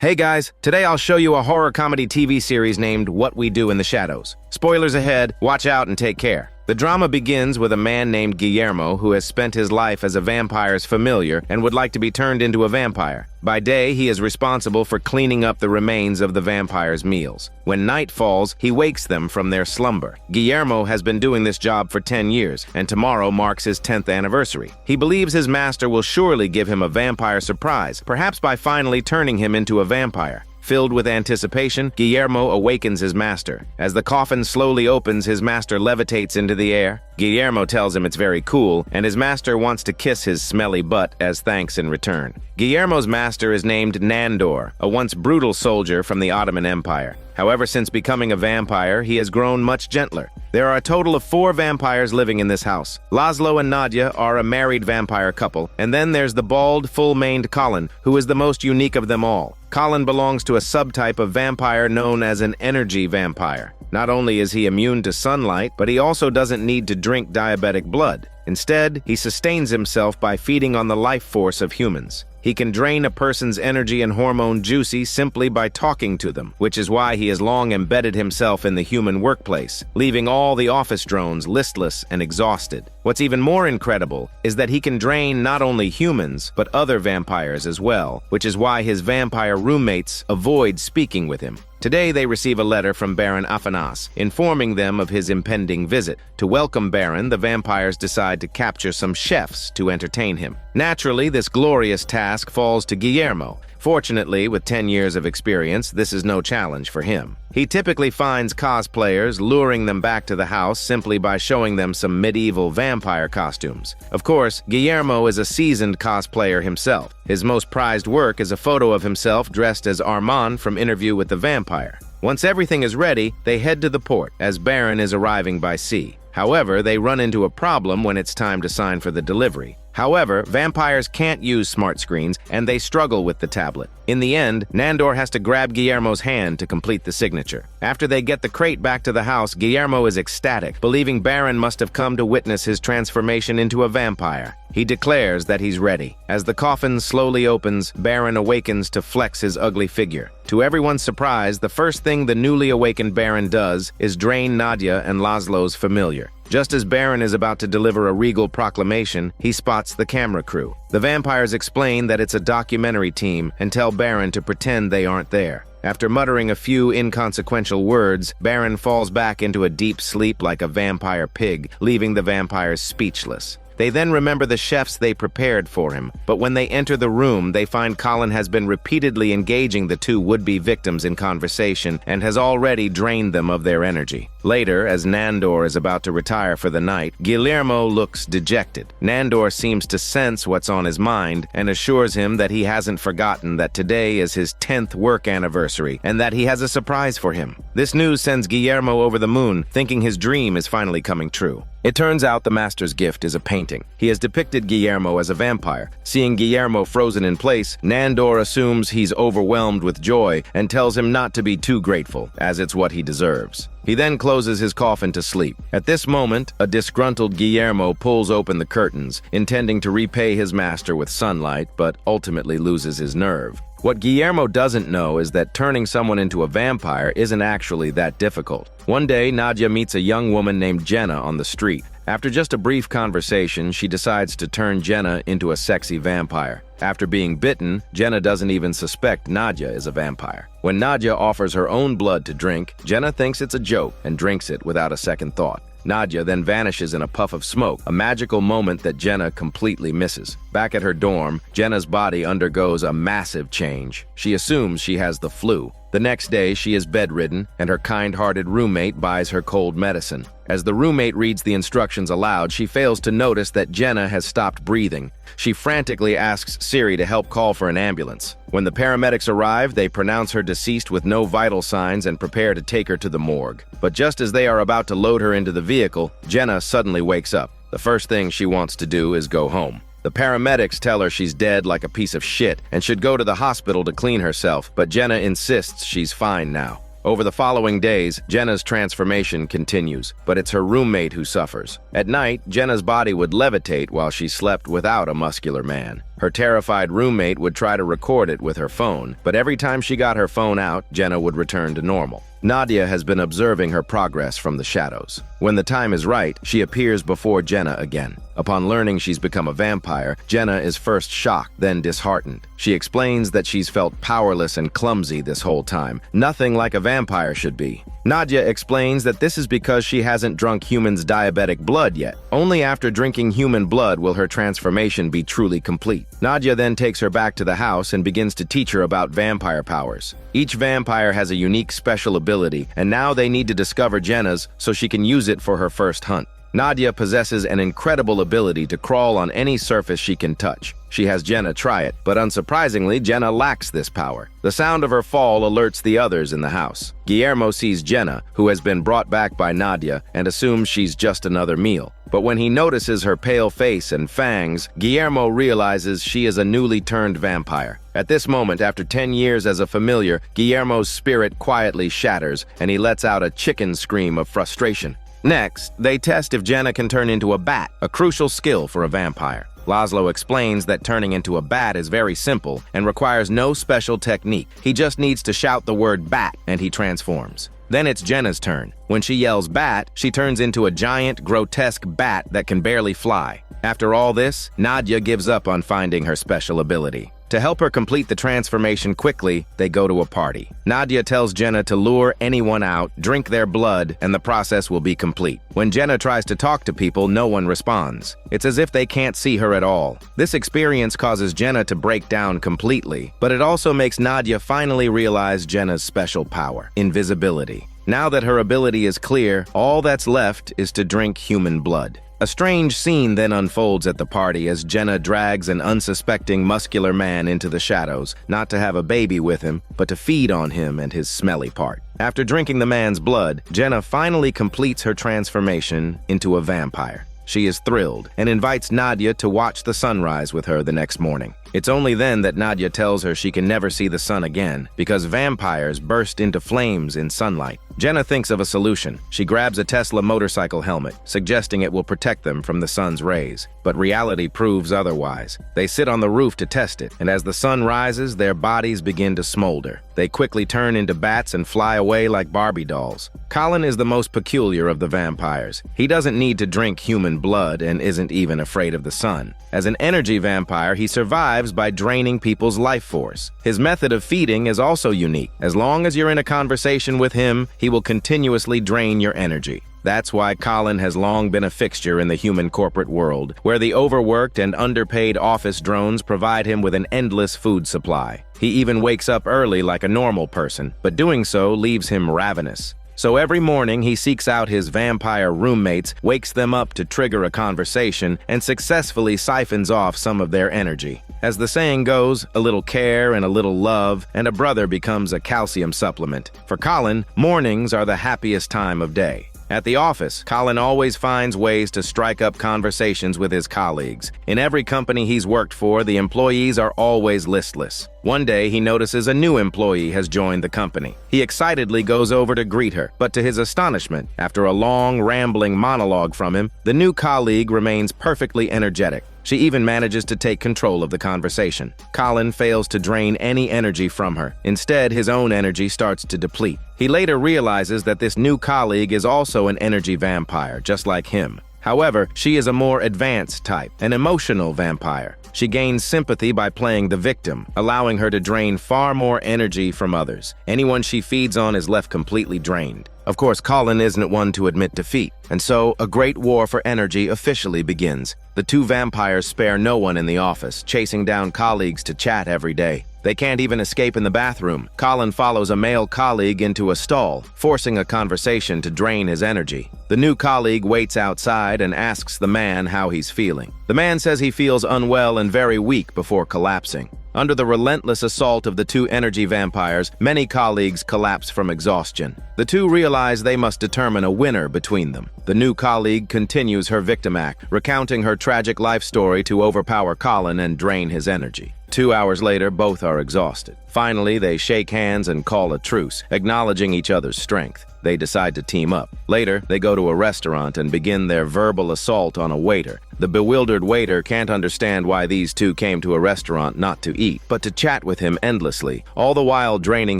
Hey guys, today I'll show you a horror comedy TV series named What We Do in the Shadows. Spoilers ahead, watch out and take care. The drama begins with a man named Guillermo who has spent his life as a vampire's familiar and would like to be turned into a vampire. By day, he is responsible for cleaning up the remains of the vampire's meals. When night falls, he wakes them from their slumber. Guillermo has been doing this job for 10 years, and tomorrow marks his 10th anniversary. He believes his master will surely give him a vampire surprise, perhaps by finally turning him into a vampire. Filled with anticipation, Guillermo awakens his master. As the coffin slowly opens, his master levitates into the air. Guillermo tells him it's very cool, and his master wants to kiss his smelly butt as thanks in return. Guillermo's master is named Nandor, a once brutal soldier from the Ottoman Empire. However, since becoming a vampire, he has grown much gentler. There are a total of 4 vampires living in this house. Laszlo and Nadia are a married vampire couple, and then there's the bald, full-maned Colin, who is the most unique of them all. Colin belongs to a subtype of vampire known as an energy vampire. Not only is he immune to sunlight, but he also doesn't need to drink diabetic blood. Instead, he sustains himself by feeding on the life force of humans. He can drain a person's energy and hormone juicy simply by talking to them, which is why he has long embedded himself in the human workplace, leaving all the office drones listless and exhausted. What's even more incredible is that he can drain not only humans, but other vampires as well, which is why his vampire roommates avoid speaking with him. Today, they receive a letter from Baron Afanas, informing them of his impending visit. To welcome Baron, the vampires decide to capture some chefs to entertain him. Naturally, this glorious task falls to Guillermo. Fortunately, with 10 years of experience, this is no challenge for him. He typically finds cosplayers, luring them back to the house simply by showing them some medieval vampire costumes. Of course, Guillermo is a seasoned cosplayer himself. His most prized work is a photo of himself dressed as Armand from Interview with the Vampire. Once everything is ready, they head to the port, as Baron is arriving by sea. However, they run into a problem when it's time to sign for the delivery. However, vampires can't use smart screens, and they struggle with the tablet. In the end, Nandor has to grab Guillermo's hand to complete the signature. After they get the crate back to the house, Guillermo is ecstatic, believing Baron must have come to witness his transformation into a vampire. He declares that he's ready. As the coffin slowly opens, Baron awakens to flex his ugly figure. To everyone's surprise, the first thing the newly awakened Baron does is drain Nadia and Laszlo's familiar. Just as Baron is about to deliver a regal proclamation, he spots the camera crew. The vampires explain that it's a documentary team and tell Baron to pretend they aren't there. After muttering a few inconsequential words, Baron falls back into a deep sleep like a vampire pig, leaving the vampires speechless. They then remember the chefs they prepared for him, but when they enter the room, they find Colin has been repeatedly engaging the 2 would-be victims in conversation and has already drained them of their energy. Later, as Nandor is about to retire for the night, Guillermo looks dejected. Nandor seems to sense what's on his mind and assures him that he hasn't forgotten that today is his 10th work anniversary and that he has a surprise for him. This news sends Guillermo over the moon, thinking his dream is finally coming true. It turns out the master's gift is a painting. He has depicted Guillermo as a vampire. Seeing Guillermo frozen in place, Nandor assumes he's overwhelmed with joy and tells him not to be too grateful, as it's what he deserves. He then closes his coffin to sleep. At this moment, a disgruntled Guillermo pulls open the curtains, intending to repay his master with sunlight, but ultimately loses his nerve. What Guillermo doesn't know is that turning someone into a vampire isn't actually that difficult. One day, Nadia meets a young woman named Jenna on the street. After just a brief conversation, she decides to turn Jenna into a sexy vampire. After being bitten, Jenna doesn't even suspect Nadia is a vampire. When Nadia offers her own blood to drink, Jenna thinks it's a joke and drinks it without a second thought. Nadia then vanishes in a puff of smoke, a magical moment that Jenna completely misses. Back at her dorm, Jenna's body undergoes a massive change. She assumes she has the flu. The next day, she is bedridden, and her kind-hearted roommate buys her cold medicine. As the roommate reads the instructions aloud, she fails to notice that Jenna has stopped breathing. She frantically asks Siri to help call for an ambulance. When the paramedics arrive, they pronounce her deceased with no vital signs and prepare to take her to the morgue. But just as they are about to load her into the vehicle, Jenna suddenly wakes up. The first thing she wants to do is go home. The paramedics tell her she's dead like a piece of shit and should go to the hospital to clean herself, but Jenna insists she's fine now. Over the following days, Jenna's transformation continues, but it's her roommate who suffers. At night, Jenna's body would levitate while she slept without a muscular man. Her terrified roommate would try to record it with her phone, but every time she got her phone out, Jenna would return to normal. Nadia has been observing her progress from the shadows. When the time is right, she appears before Jenna again. Upon learning she's become a vampire, Jenna is first shocked, then disheartened. She explains that she's felt powerless and clumsy this whole time, nothing like a vampire should be. Nadia explains that this is because she hasn't drunk humans' diabetic blood yet. Only after drinking human blood will her transformation be truly complete. Nadia then takes her back to the house and begins to teach her about vampire powers. Each vampire has a unique special ability, and now they need to discover Jenna's so she can use it for her first hunt. Nadia possesses an incredible ability to crawl on any surface she can touch. She has Jenna try it, but unsurprisingly, Jenna lacks this power. The sound of her fall alerts the others in the house. Guillermo sees Jenna, who has been brought back by Nadia, and assumes she's just another meal. But when he notices her pale face and fangs, Guillermo realizes she is a newly turned vampire. At this moment, after 10 years as a familiar, Guillermo's spirit quietly shatters, and he lets out a chicken scream of frustration. Next, they test if Jenna can turn into a bat, a crucial skill for a vampire. Laszlo explains that turning into a bat is very simple and requires no special technique. He just needs to shout the word bat and he transforms. Then it's Jenna's turn. When she yells bat, she turns into a giant, grotesque bat that can barely fly. After all this, Nadia gives up on finding her special ability. To help her complete the transformation quickly, they go to a party. Nadia tells Jenna to lure anyone out, drink their blood, and the process will be complete. When Jenna tries to talk to people, no one responds. It's as if they can't see her at all. This experience causes Jenna to break down completely, but it also makes Nadia finally realize Jenna's special power, invisibility. Now that her ability is clear, all that's left is to drink human blood. A strange scene then unfolds at the party as Jenna drags an unsuspecting muscular man into the shadows, not to have a baby with him, but to feed on him and his smelly part. After drinking the man's blood, Jenna finally completes her transformation into a vampire. She is thrilled and invites Nadia to watch the sunrise with her the next morning. It's only then that Nadia tells her she can never see the sun again because vampires burst into flames in sunlight. Jenna thinks of a solution. She grabs a Tesla motorcycle helmet, suggesting it will protect them from the sun's rays. But reality proves otherwise. They sit on the roof to test it, and as the sun rises, their bodies begin to smolder. They quickly turn into bats and fly away like Barbie dolls. Colin is the most peculiar of the vampires. He doesn't need to drink human blood and isn't even afraid of the sun. As an energy vampire, he survives by draining people's life force. His method of feeding is also unique. As long as you're in a conversation with him, he will continuously drain your energy. That's why Colin has long been a fixture in the human corporate world, where the overworked and underpaid office drones provide him with an endless food supply. He even wakes up early like a normal person, but doing so leaves him ravenous. So every morning he seeks out his vampire roommates, wakes them up to trigger a conversation, and successfully siphons off some of their energy. As the saying goes, a little care and a little love, and a brother becomes a calcium supplement. For Colin, mornings are the happiest time of day. At the office, Colin always finds ways to strike up conversations with his colleagues. In every company he's worked for, the employees are always listless. One day, he notices a new employee has joined the company. He excitedly goes over to greet her, but to his astonishment, after a long, rambling monologue from him, the new colleague remains perfectly energetic. She even manages to take control of the conversation. Colin fails to drain any energy from her. Instead, his own energy starts to deplete. He later realizes that this new colleague is also an energy vampire, just like him. However, she is a more advanced type, an emotional vampire. She gains sympathy by playing the victim, allowing her to drain far more energy from others. Anyone she feeds on is left completely drained. Of course, Colin isn't one to admit defeat, and so a great war for energy officially begins. The two vampires spare no one in the office, chasing down colleagues to chat every day. They can't even escape in the bathroom. Colin follows a male colleague into a stall, forcing a conversation to drain his energy. The new colleague waits outside and asks the man how he's feeling. The man says he feels unwell and very weak before collapsing. Under the relentless assault of the two energy vampires, many colleagues collapse from exhaustion. The two realize they must determine a winner between them. The new colleague continues her victim act, recounting her tragic life story to overpower Colin and drain his energy. 2 hours later, both are exhausted. Finally, they shake hands and call a truce, acknowledging each other's strength. They decide to team up. Later, they go to a restaurant and begin their verbal assault on a waiter. The bewildered waiter can't understand why these two came to a restaurant not to eat, but to chat with him endlessly, all the while draining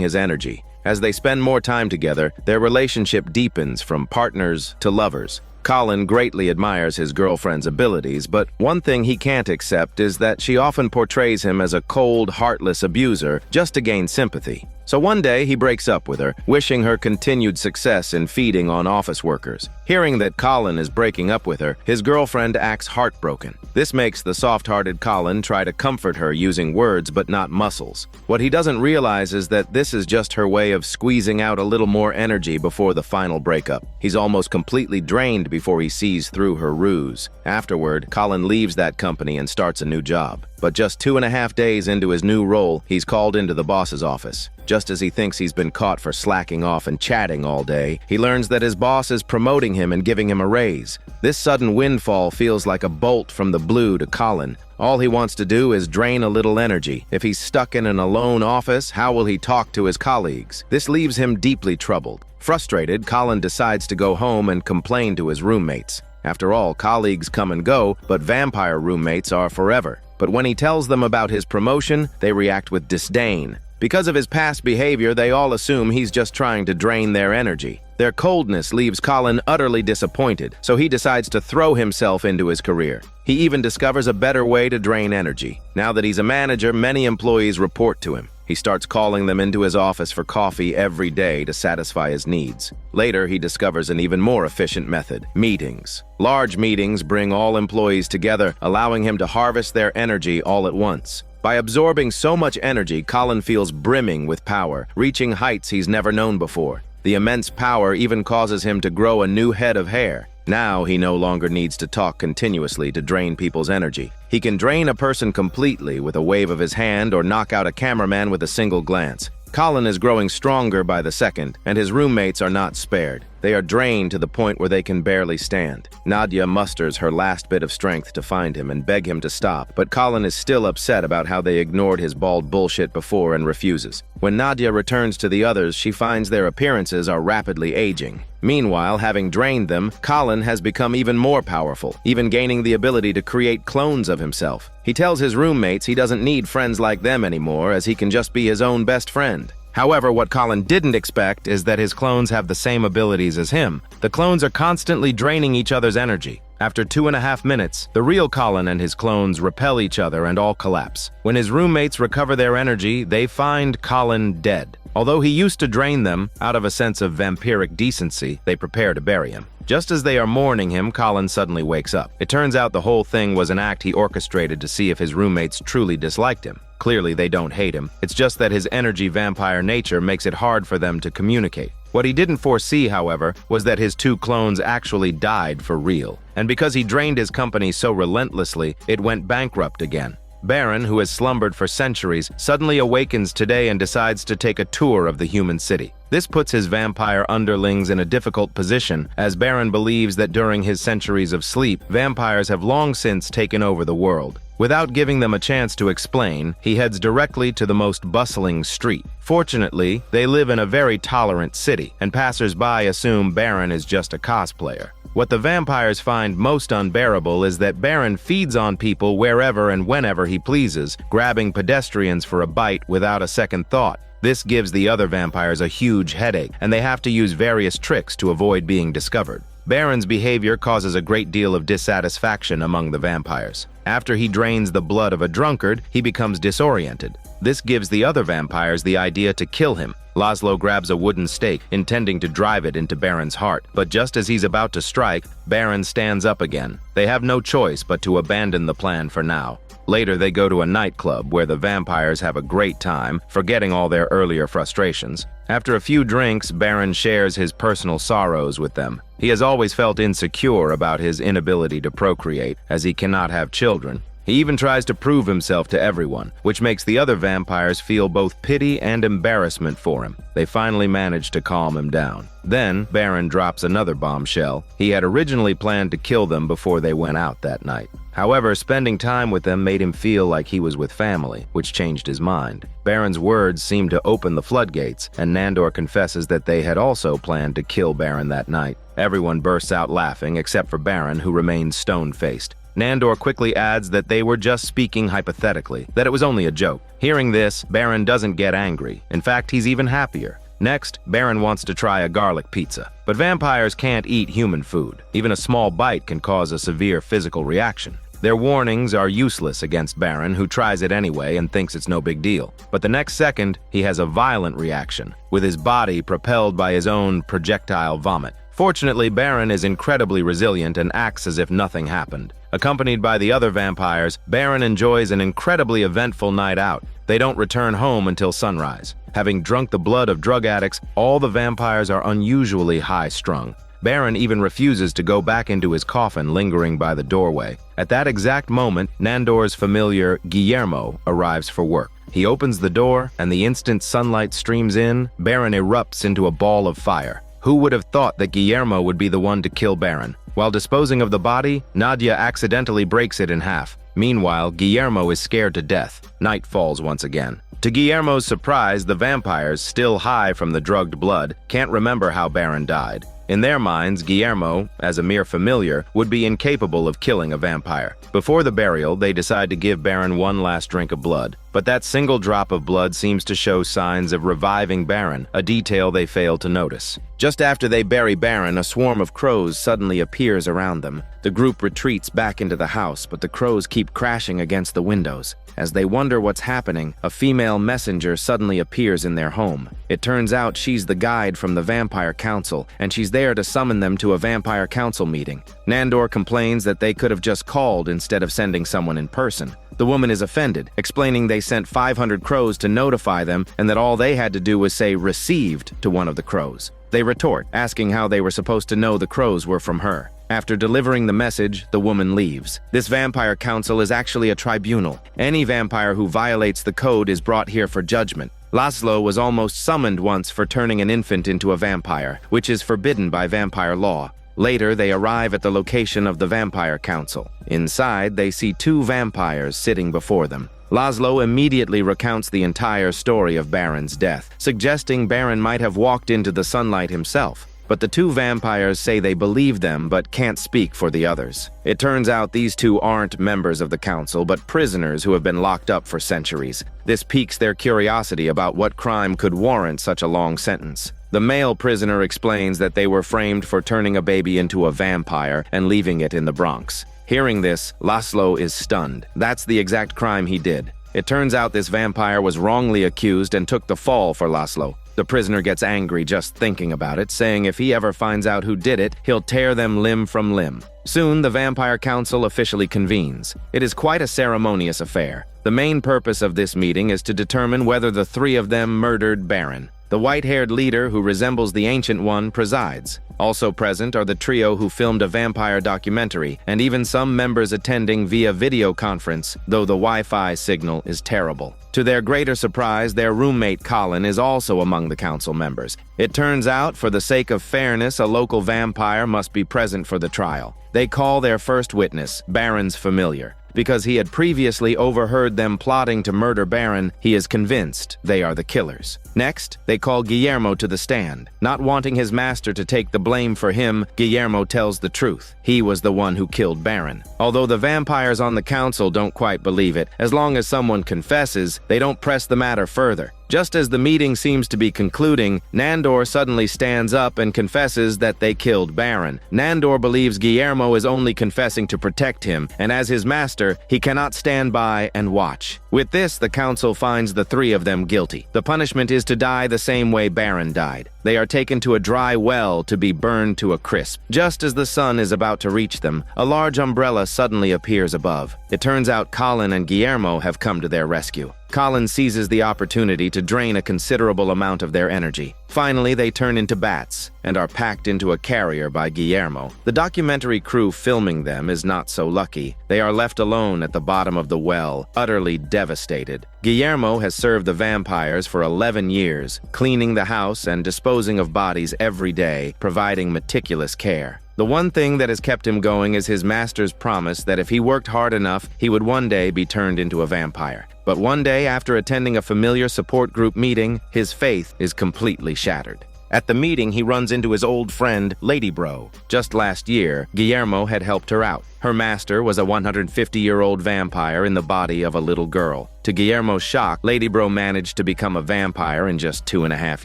his energy. As they spend more time together, their relationship deepens from partners to lovers. Colin greatly admires his girlfriend's abilities, but one thing he can't accept is that she often portrays him as a cold, heartless abuser just to gain sympathy. So one day, he breaks up with her, wishing her continued success in feeding on office workers. Hearing that Colin is breaking up with her, his girlfriend acts heartbroken. This makes the soft-hearted Colin try to comfort her using words but not muscles. What he doesn't realize is that this is just her way of squeezing out a little more energy before the final breakup. He's almost completely drained before he sees through her ruse. Afterward, Colin leaves that company and starts a new job. But just 2.5 days into his new role, he's called into the boss's office. Just as he thinks he's been caught for slacking off and chatting all day, he learns that his boss is promoting him and giving him a raise. This sudden windfall feels like a bolt from the blue to Colin. All he wants to do is drain a little energy. If he's stuck in an alone office, how will he talk to his colleagues? This leaves him deeply troubled. Frustrated, Colin decides to go home and complain to his roommates. After all, colleagues come and go, but vampire roommates are forever. But when he tells them about his promotion, they react with disdain. Because of his past behavior, they all assume he's just trying to drain their energy. Their coldness leaves Colin utterly disappointed, so he decides to throw himself into his career. He even discovers a better way to drain energy. Now that he's a manager, many employees report to him. He starts calling them into his office for coffee every day to satisfy his needs. Later, he discovers an even more efficient method: meetings. Large meetings bring all employees together, allowing him to harvest their energy all at once. By absorbing so much energy, Colin feels brimming with power, reaching heights he's never known before. The immense power even causes him to grow a new head of hair. Now he no longer needs to talk continuously to drain people's energy. He can drain a person completely with a wave of his hand or knock out a cameraman with a single glance. Colin is growing stronger by the second, and his roommates are not spared. They are drained to the point where they can barely stand. Nadia musters her last bit of strength to find him and beg him to stop, but Colin is still upset about how they ignored his bald bullshit before and refuses. When Nadia returns to the others, she finds their appearances are rapidly aging. Meanwhile, having drained them, Colin has become even more powerful, even gaining the ability to create clones of himself. He tells his roommates he doesn't need friends like them anymore, as he can just be his own best friend. However, what Colin didn't expect is that his clones have the same abilities as him. The clones are constantly draining each other's energy. After 2.5 minutes, the real Colin and his clones repel each other and all collapse. When his roommates recover their energy, they find Colin dead. Although he used to drain them, out of a sense of vampiric decency, they prepare to bury him. Just as they are mourning him, Colin suddenly wakes up. It turns out the whole thing was an act he orchestrated to see if his roommates truly disliked him. Clearly, they don't hate him. It's just that his energy vampire nature makes it hard for them to communicate. What he didn't foresee, however, was that his two clones actually died for real. And because he drained his company so relentlessly, it went bankrupt again. Baron, who has slumbered for centuries, suddenly awakens today and decides to take a tour of the human city. This puts his vampire underlings in a difficult position, as Baron believes that during his centuries of sleep, vampires have long since taken over the world. Without giving them a chance to explain, he heads directly to the most bustling street. Fortunately, they live in a very tolerant city, and passers-by assume Baron is just a cosplayer. What the vampires find most unbearable is that Baron feeds on people wherever and whenever he pleases, grabbing pedestrians for a bite without a second thought. This gives the other vampires a huge headache, and they have to use various tricks to avoid being discovered. Baron's behavior causes a great deal of dissatisfaction among the vampires. After he drains the blood of a drunkard, he becomes disoriented. This gives the other vampires the idea to kill him. Laszlo grabs a wooden stake, intending to drive it into Baron's heart, but just as he's about to strike, Baron stands up again. They have no choice but to abandon the plan for now. Later, they go to a nightclub where the vampires have a great time, forgetting all their earlier frustrations. After a few drinks, Baron shares his personal sorrows with them. He has always felt insecure about his inability to procreate, as he cannot have children. He even tries to prove himself to everyone, which makes the other vampires feel both pity and embarrassment for him. They finally manage to calm him down. Then, Baron drops another bombshell. He had originally planned to kill them before they went out that night. However, spending time with them made him feel like he was with family, which changed his mind. Baron's words seemed to open the floodgates, and Nandor confesses that they had also planned to kill Baron that night. Everyone bursts out laughing except for Baron, who remains stone-faced. Nandor quickly adds that they were just speaking hypothetically, that it was only a joke. Hearing this, Baron doesn't get angry. In fact, he's even happier. Next, Baron wants to try a garlic pizza. But vampires can't eat human food. Even a small bite can cause a severe physical reaction. Their warnings are useless against Baron, who tries it anyway and thinks it's no big deal. But the next second, he has a violent reaction, with his body propelled by his own projectile vomit. Fortunately, Baron is incredibly resilient and acts as if nothing happened. Accompanied by the other vampires, Baron enjoys an incredibly eventful night out. They don't return home until sunrise. Having drunk the blood of drug addicts, all the vampires are unusually high-strung. Baron even refuses to go back into his coffin, lingering by the doorway. At that exact moment, Nandor's familiar Guillermo arrives for work. He opens the door, and the instant sunlight streams in, Baron erupts into a ball of fire. Who would have thought that Guillermo would be the one to kill Baron? While disposing of the body, Nadia accidentally breaks it in half. Meanwhile, Guillermo is scared to death. Night falls once again. To Guillermo's surprise, the vampires, still high from the drugged blood, can't remember how Baron died. In their minds, Guillermo, as a mere familiar, would be incapable of killing a vampire. Before the burial, they decide to give Baron one last drink of blood. But that single drop of blood seems to show signs of reviving Baron, a detail they fail to notice. Just after they bury Baron, a swarm of crows suddenly appears around them. The group retreats back into the house, but the crows keep crashing against the windows. As they wonder what's happening, a female messenger suddenly appears in their home. It turns out she's the guide from the Vampire Council, and she's there to summon them to a Vampire Council meeting. Nandor complains that they could have just called instead of sending someone in person. The woman is offended, explaining they sent 500 crows to notify them and that all they had to do was say "received" to one of the crows. They retort, asking how they were supposed to know the crows were from her. After delivering the message, the woman leaves. This vampire council is actually a tribunal. Any vampire who violates the code is brought here for judgment. Laszlo was almost summoned once for turning an infant into a vampire, which is forbidden by vampire law. Later, they arrive at the location of the Vampire Council. Inside, they see two vampires sitting before them. Laszlo immediately recounts the entire story of Baron's death, suggesting Baron might have walked into the sunlight himself. But the two vampires say they believe them but can't speak for the others. It turns out these two aren't members of the council, but prisoners who have been locked up for centuries. This piques their curiosity about what crime could warrant such a long sentence. The male prisoner explains that they were framed for turning a baby into a vampire and leaving it in the Bronx. Hearing this, Laszlo is stunned. That's the exact crime he did. It turns out this vampire was wrongly accused and took the fall for Laszlo. The prisoner gets angry just thinking about it, saying if he ever finds out who did it, he'll tear them limb from limb. Soon, the Vampire Council officially convenes. It is quite a ceremonious affair. The main purpose of this meeting is to determine whether the three of them murdered Baron. The white-haired leader, who resembles the Ancient One, presides. Also present are the trio who filmed a vampire documentary, and even some members attending via video conference, though the Wi-Fi signal is terrible. To their greater surprise, their roommate Colin is also among the council members. It turns out, for the sake of fairness, a local vampire must be present for the trial. They call their first witness, Baron's familiar. Because he had previously overheard them plotting to murder Baron, he is convinced they are the killers. Next, they call Guillermo to the stand. Not wanting his master to take the blame for him, Guillermo tells the truth. He was the one who killed Baron. Although the vampires on the council don't quite believe it, as long as someone confesses, they don't press the matter further. Just as the meeting seems to be concluding, Nandor suddenly stands up and confesses that they killed Baron. Nandor believes Guillermo is only confessing to protect him, and as his master, he cannot stand by and watch. With this, the council finds the three of them guilty. The punishment is to die the same way Baron died. They are taken to a dry well to be burned to a crisp. Just as the sun is about to reach them, a large umbrella suddenly appears above. It turns out Colin and Guillermo have come to their rescue. Colin seizes the opportunity to drain a considerable amount of their energy. Finally, they turn into bats and are packed into a carrier by Guillermo. The documentary crew filming them is not so lucky. They are left alone at the bottom of the well, utterly devastated. Guillermo has served the vampires for 11 years, cleaning the house and disposing of bodies every day, providing meticulous care. The one thing that has kept him going is his master's promise that if he worked hard enough, he would one day be turned into a vampire. But one day, after attending a familiar support group meeting, his faith is completely shattered. At the meeting, he runs into his old friend, Lady Bro. Just last year, Guillermo had helped her out. Her master was a 150-year-old vampire in the body of a little girl. To Guillermo's shock, Lady Bro managed to become a vampire in just 2.5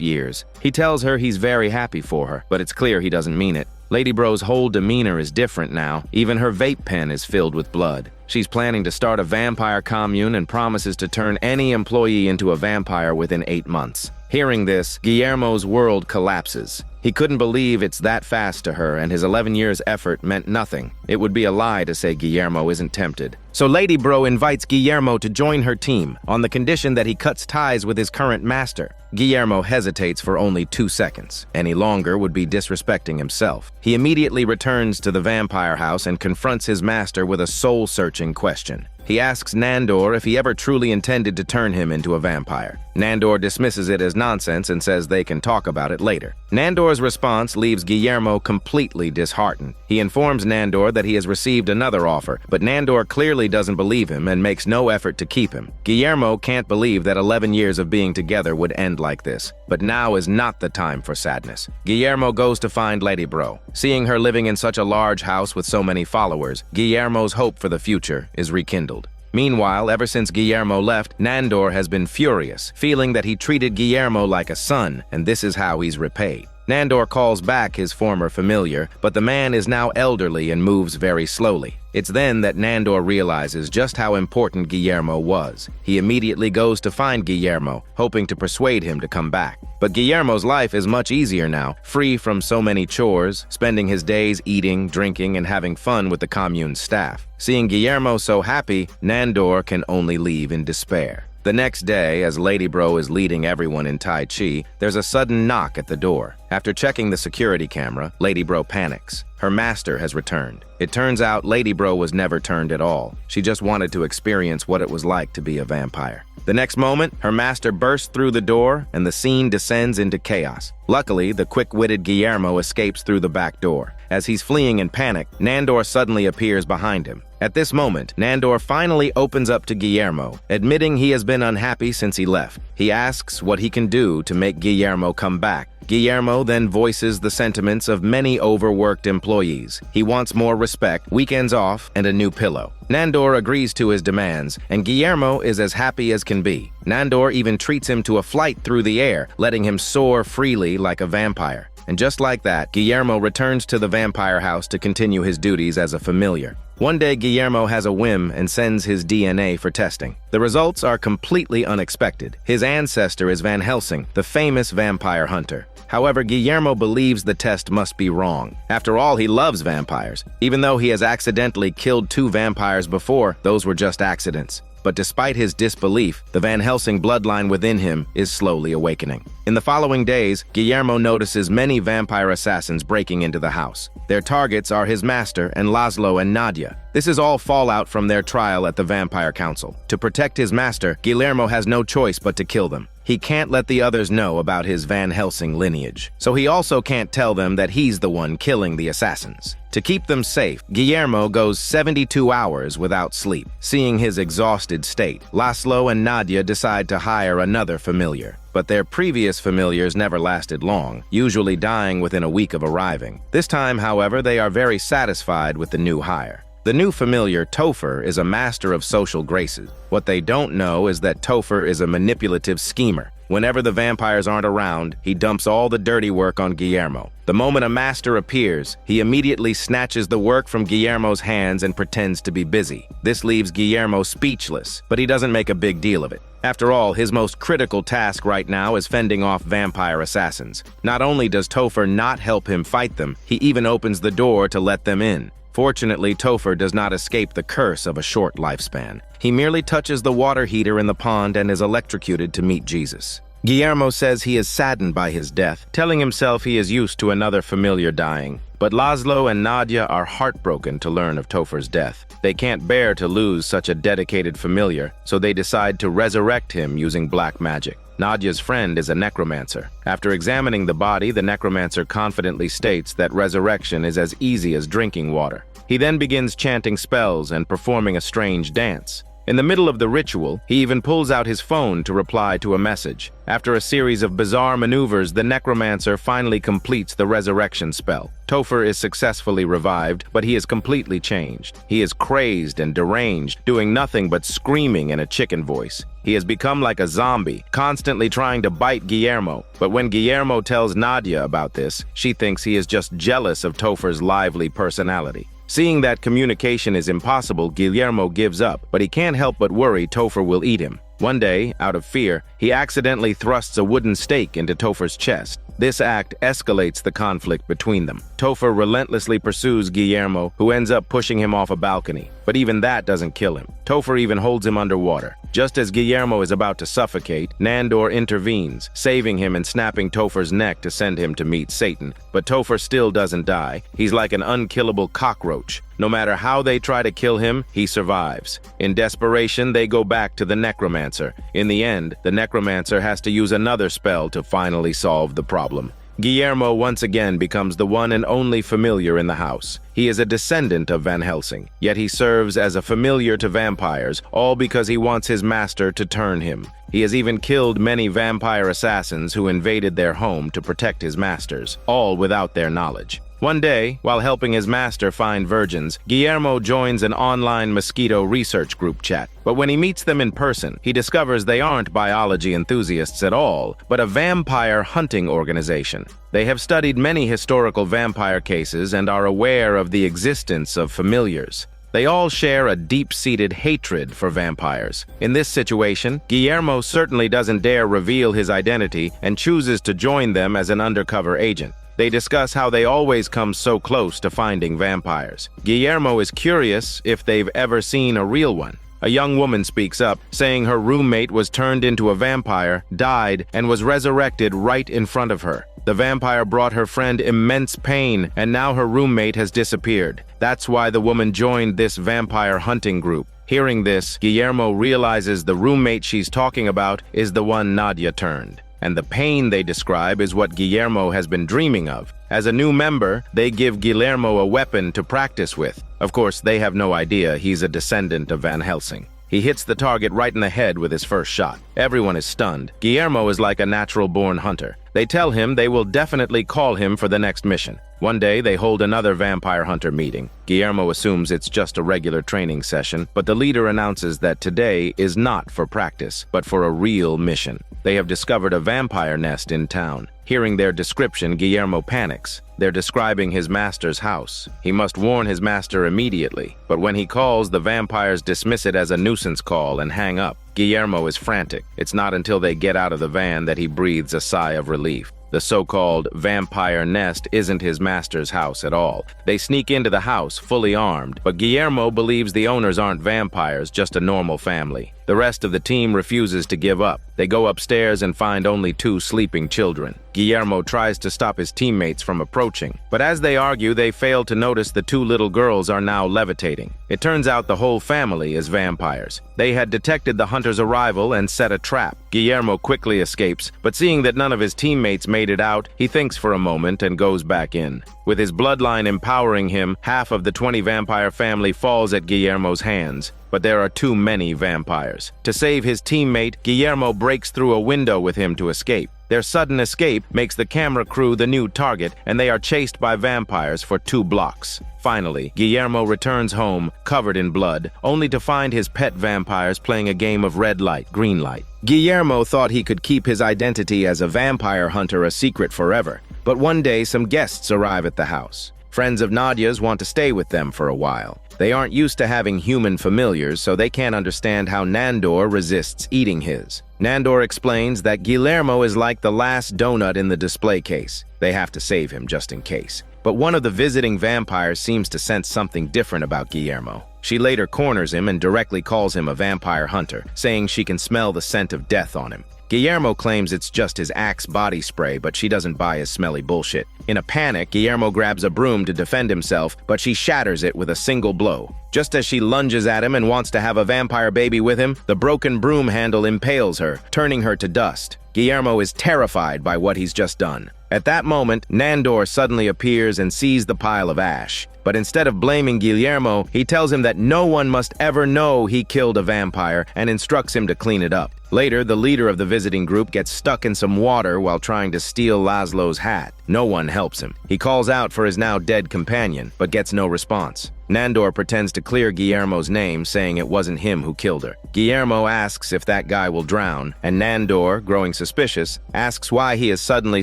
years. He tells her he's very happy for her, but it's clear he doesn't mean it. Lady Bro's whole demeanor is different now. Even her vape pen is filled with blood. She's planning to start a vampire commune and promises to turn any employee into a vampire within 8 months. Hearing this, Guillermo's world collapses. He couldn't believe it's that fast to her, and his 11 years' effort meant nothing. It would be a lie to say Guillermo isn't tempted. So Lady Bro invites Guillermo to join her team, on the condition that he cuts ties with his current master. Guillermo hesitates for only 2 seconds. Any longer would be disrespecting himself. He immediately returns to the vampire house and confronts his master with a soul-searching question. He asks Nandor if he ever truly intended to turn him into a vampire. Nandor dismisses it as nonsense and says they can talk about it later. Nandor's response leaves Guillermo completely disheartened. He informs Nandor that he has received another offer, but Nandor clearly doesn't believe him and makes no effort to keep him. Guillermo can't believe that 11 years of being together would end like this, but now is not the time for sadness. Guillermo goes to find Lady Bro. Seeing her living in such a large house with so many followers, Guillermo's hope for the future is rekindled. Meanwhile, ever since Guillermo left, Nandor has been furious, feeling that he treated Guillermo like a son, and this is how he's repaid. Nandor calls back his former familiar, but the man is now elderly and moves very slowly. It's then that Nandor realizes just how important Guillermo was. He immediately goes to find Guillermo, hoping to persuade him to come back. But Guillermo's life is much easier now, free from so many chores, spending his days eating, drinking, and having fun with the commune's staff. Seeing Guillermo so happy, Nandor can only leave in despair. The next day, as Lady Bro is leading everyone in Tai Chi, there's a sudden knock at the door. After checking the security camera, Lady Bro panics. Her master has returned. It turns out Lady Bro was never turned at all. She just wanted to experience what it was like to be a vampire. The next moment, her master bursts through the door and the scene descends into chaos. Luckily, the quick-witted Guillermo escapes through the back door. As he's fleeing in panic, Nandor suddenly appears behind him. At this moment, Nandor finally opens up to Guillermo, admitting he has been unhappy since he left. He asks what he can do to make Guillermo come back. Guillermo then voices the sentiments of many overworked employees. He wants more respect, weekends off, and a new pillow. Nandor agrees to his demands, and Guillermo is as happy as can be. Nandor even treats him to a flight through the air, letting him soar freely like a vampire. And just like that, Guillermo returns to the vampire house to continue his duties as a familiar. One day, Guillermo has a whim and sends his DNA for testing. The results are completely unexpected. His ancestor is Van Helsing, the famous vampire hunter. However, Guillermo believes the test must be wrong. After all, he loves vampires. Even though he has accidentally killed 2 vampires before, those were just accidents. But despite his disbelief, the Van Helsing bloodline within him is slowly awakening. In the following days, Guillermo notices many vampire assassins breaking into the house. Their targets are his master and Laszlo and Nadia. This is all fallout from their trial at the Vampire Council. To protect his master, Guillermo has no choice but to kill them. He can't let the others know about his Van Helsing lineage, so he also can't tell them that he's the one killing the assassins. To keep them safe, Guillermo goes 72 hours without sleep. Seeing his exhausted state, Laszlo and Nadia decide to hire another familiar. But their previous familiars never lasted long, usually dying within a week of arriving. This time, however, they are very satisfied with the new hire. The new familiar, Topher, is a master of social graces. What they don't know is that Topher is a manipulative schemer. Whenever the vampires aren't around, he dumps all the dirty work on Guillermo. The moment a master appears, he immediately snatches the work from Guillermo's hands and pretends to be busy. This leaves Guillermo speechless, but he doesn't make a big deal of it. After all, his most critical task right now is fending off vampire assassins. Not only does Topher not help him fight them, he even opens the door to let them in. Fortunately, Topher does not escape the curse of a short lifespan. He merely touches the water heater in the pond and is electrocuted to meet Jesus. Guillermo says he is saddened by his death, telling himself he is used to another familiar dying. But Laszlo and Nadia are heartbroken to learn of Topher's death. They can't bear to lose such a dedicated familiar, so they decide to resurrect him using black magic. Nadia's friend is a necromancer. After examining the body, the necromancer confidently states that resurrection is as easy as drinking water. He then begins chanting spells and performing a strange dance. In the middle of the ritual, he even pulls out his phone to reply to a message. After a series of bizarre maneuvers, the necromancer finally completes the resurrection spell. Topher is successfully revived, but he is completely changed. He is crazed and deranged, doing nothing but screaming in a chicken voice. He has become like a zombie, constantly trying to bite Guillermo. But when Guillermo tells Nadia about this, she thinks he is just jealous of Topher's lively personality. Seeing that communication is impossible, Guillermo gives up, but he can't help but worry Topher will eat him. One day, out of fear, he accidentally thrusts a wooden stake into Topher's chest. This act escalates the conflict between them. Topher relentlessly pursues Guillermo, who ends up pushing him off a balcony. But even that doesn't kill him. Topher even holds him underwater. Just as Guillermo is about to suffocate, Nandor intervenes, saving him and snapping Topher's neck to send him to meet Satan. But Topher still doesn't die. He's like an unkillable cockroach. No matter how they try to kill him, he survives. In desperation, they go back to the necromancer. In the end, the necromancer has to use another spell to finally solve the problem. Guillermo once again becomes the one and only familiar in the house. He is a descendant of Van Helsing, yet he serves as a familiar to vampires, all because he wants his master to turn him. He has even killed many vampire assassins who invaded their home to protect his masters, all without their knowledge. One day, while helping his master find virgins, Guillermo joins an online mosquito research group chat. But when he meets them in person, he discovers they aren't biology enthusiasts at all, but a vampire hunting organization. They have studied many historical vampire cases and are aware of the existence of familiars. They all share a deep-seated hatred for vampires. In this situation, Guillermo certainly doesn't dare reveal his identity and chooses to join them as an undercover agent. They discuss how they always come so close to finding vampires. Guillermo is curious if they've ever seen a real one. A young woman speaks up, saying her roommate was turned into a vampire, died, and was resurrected right in front of her. The vampire brought her friend immense pain, and now her roommate has disappeared. That's why the woman joined this vampire hunting group. Hearing this, Guillermo realizes the roommate she's talking about is the one Nadia turned. And the pain they describe is what Guillermo has been dreaming of. As a new member, they give Guillermo a weapon to practice with. Of course, they have no idea he's a descendant of Van Helsing. He hits the target right in the head with his first shot. Everyone is stunned. Guillermo is like a natural-born hunter. They tell him they will definitely call him for the next mission. One day, they hold another vampire hunter meeting. Guillermo assumes it's just a regular training session, but the leader announces that today is not for practice, but for a real mission. They have discovered a vampire nest in town. Hearing their description, Guillermo panics. They're describing his master's house. He must warn his master immediately, but when he calls, the vampires dismiss it as a nuisance call and hang up. Guillermo is frantic. It's not until they get out of the van that he breathes a sigh of relief. The so-called vampire nest isn't his master's house at all. They sneak into the house fully armed, but Guillermo believes the owners aren't vampires, just a normal family. The rest of the team refuses to give up. They go upstairs and find only 2 sleeping children. Guillermo tries to stop his teammates from approaching, but as they argue, they fail to notice the 2 little girls are now levitating. It turns out the whole family is vampires. They had detected the hunter's arrival and set a trap. Guillermo quickly escapes, but seeing that none of his teammates made it out, he thinks for a moment and goes back in. With his bloodline empowering him, half of the 20 vampire family falls at Guillermo's hands. But there are too many vampires. To save his teammate, Guillermo breaks through a window with him to escape. Their sudden escape makes the camera crew the new target, and they are chased by vampires for 2 blocks. Finally, Guillermo returns home, covered in blood, only to find his pet vampires playing a game of red light, green light. Guillermo thought he could keep his identity as a vampire hunter a secret forever, but one day some guests arrive at the house. Friends of Nadia's want to stay with them for a while. They aren't used to having human familiars, so they can't understand how Nandor resists eating his. Nandor explains that Guillermo is like the last donut in the display case. They have to save him just in case. But one of the visiting vampires seems to sense something different about Guillermo. She later corners him and directly calls him a vampire hunter, saying she can smell the scent of death on him. Guillermo claims it's just his Axe body spray, but she doesn't buy his smelly bullshit. In a panic, Guillermo grabs a broom to defend himself, but she shatters it with a single blow. Just as she lunges at him and wants to have a vampire baby with him, the broken broom handle impales her, turning her to dust. Guillermo is terrified by what he's just done. At that moment, Nandor suddenly appears and sees the pile of ash. But instead of blaming Guillermo, he tells him that no one must ever know he killed a vampire and instructs him to clean it up. Later, the leader of the visiting group gets stuck in some water while trying to steal Laszlo's hat. No one helps him. He calls out for his now dead companion, but gets no response. Nandor pretends to clear Guillermo's name, saying it wasn't him who killed her. Guillermo asks if that guy will drown, and Nandor, growing suspicious, asks why he is suddenly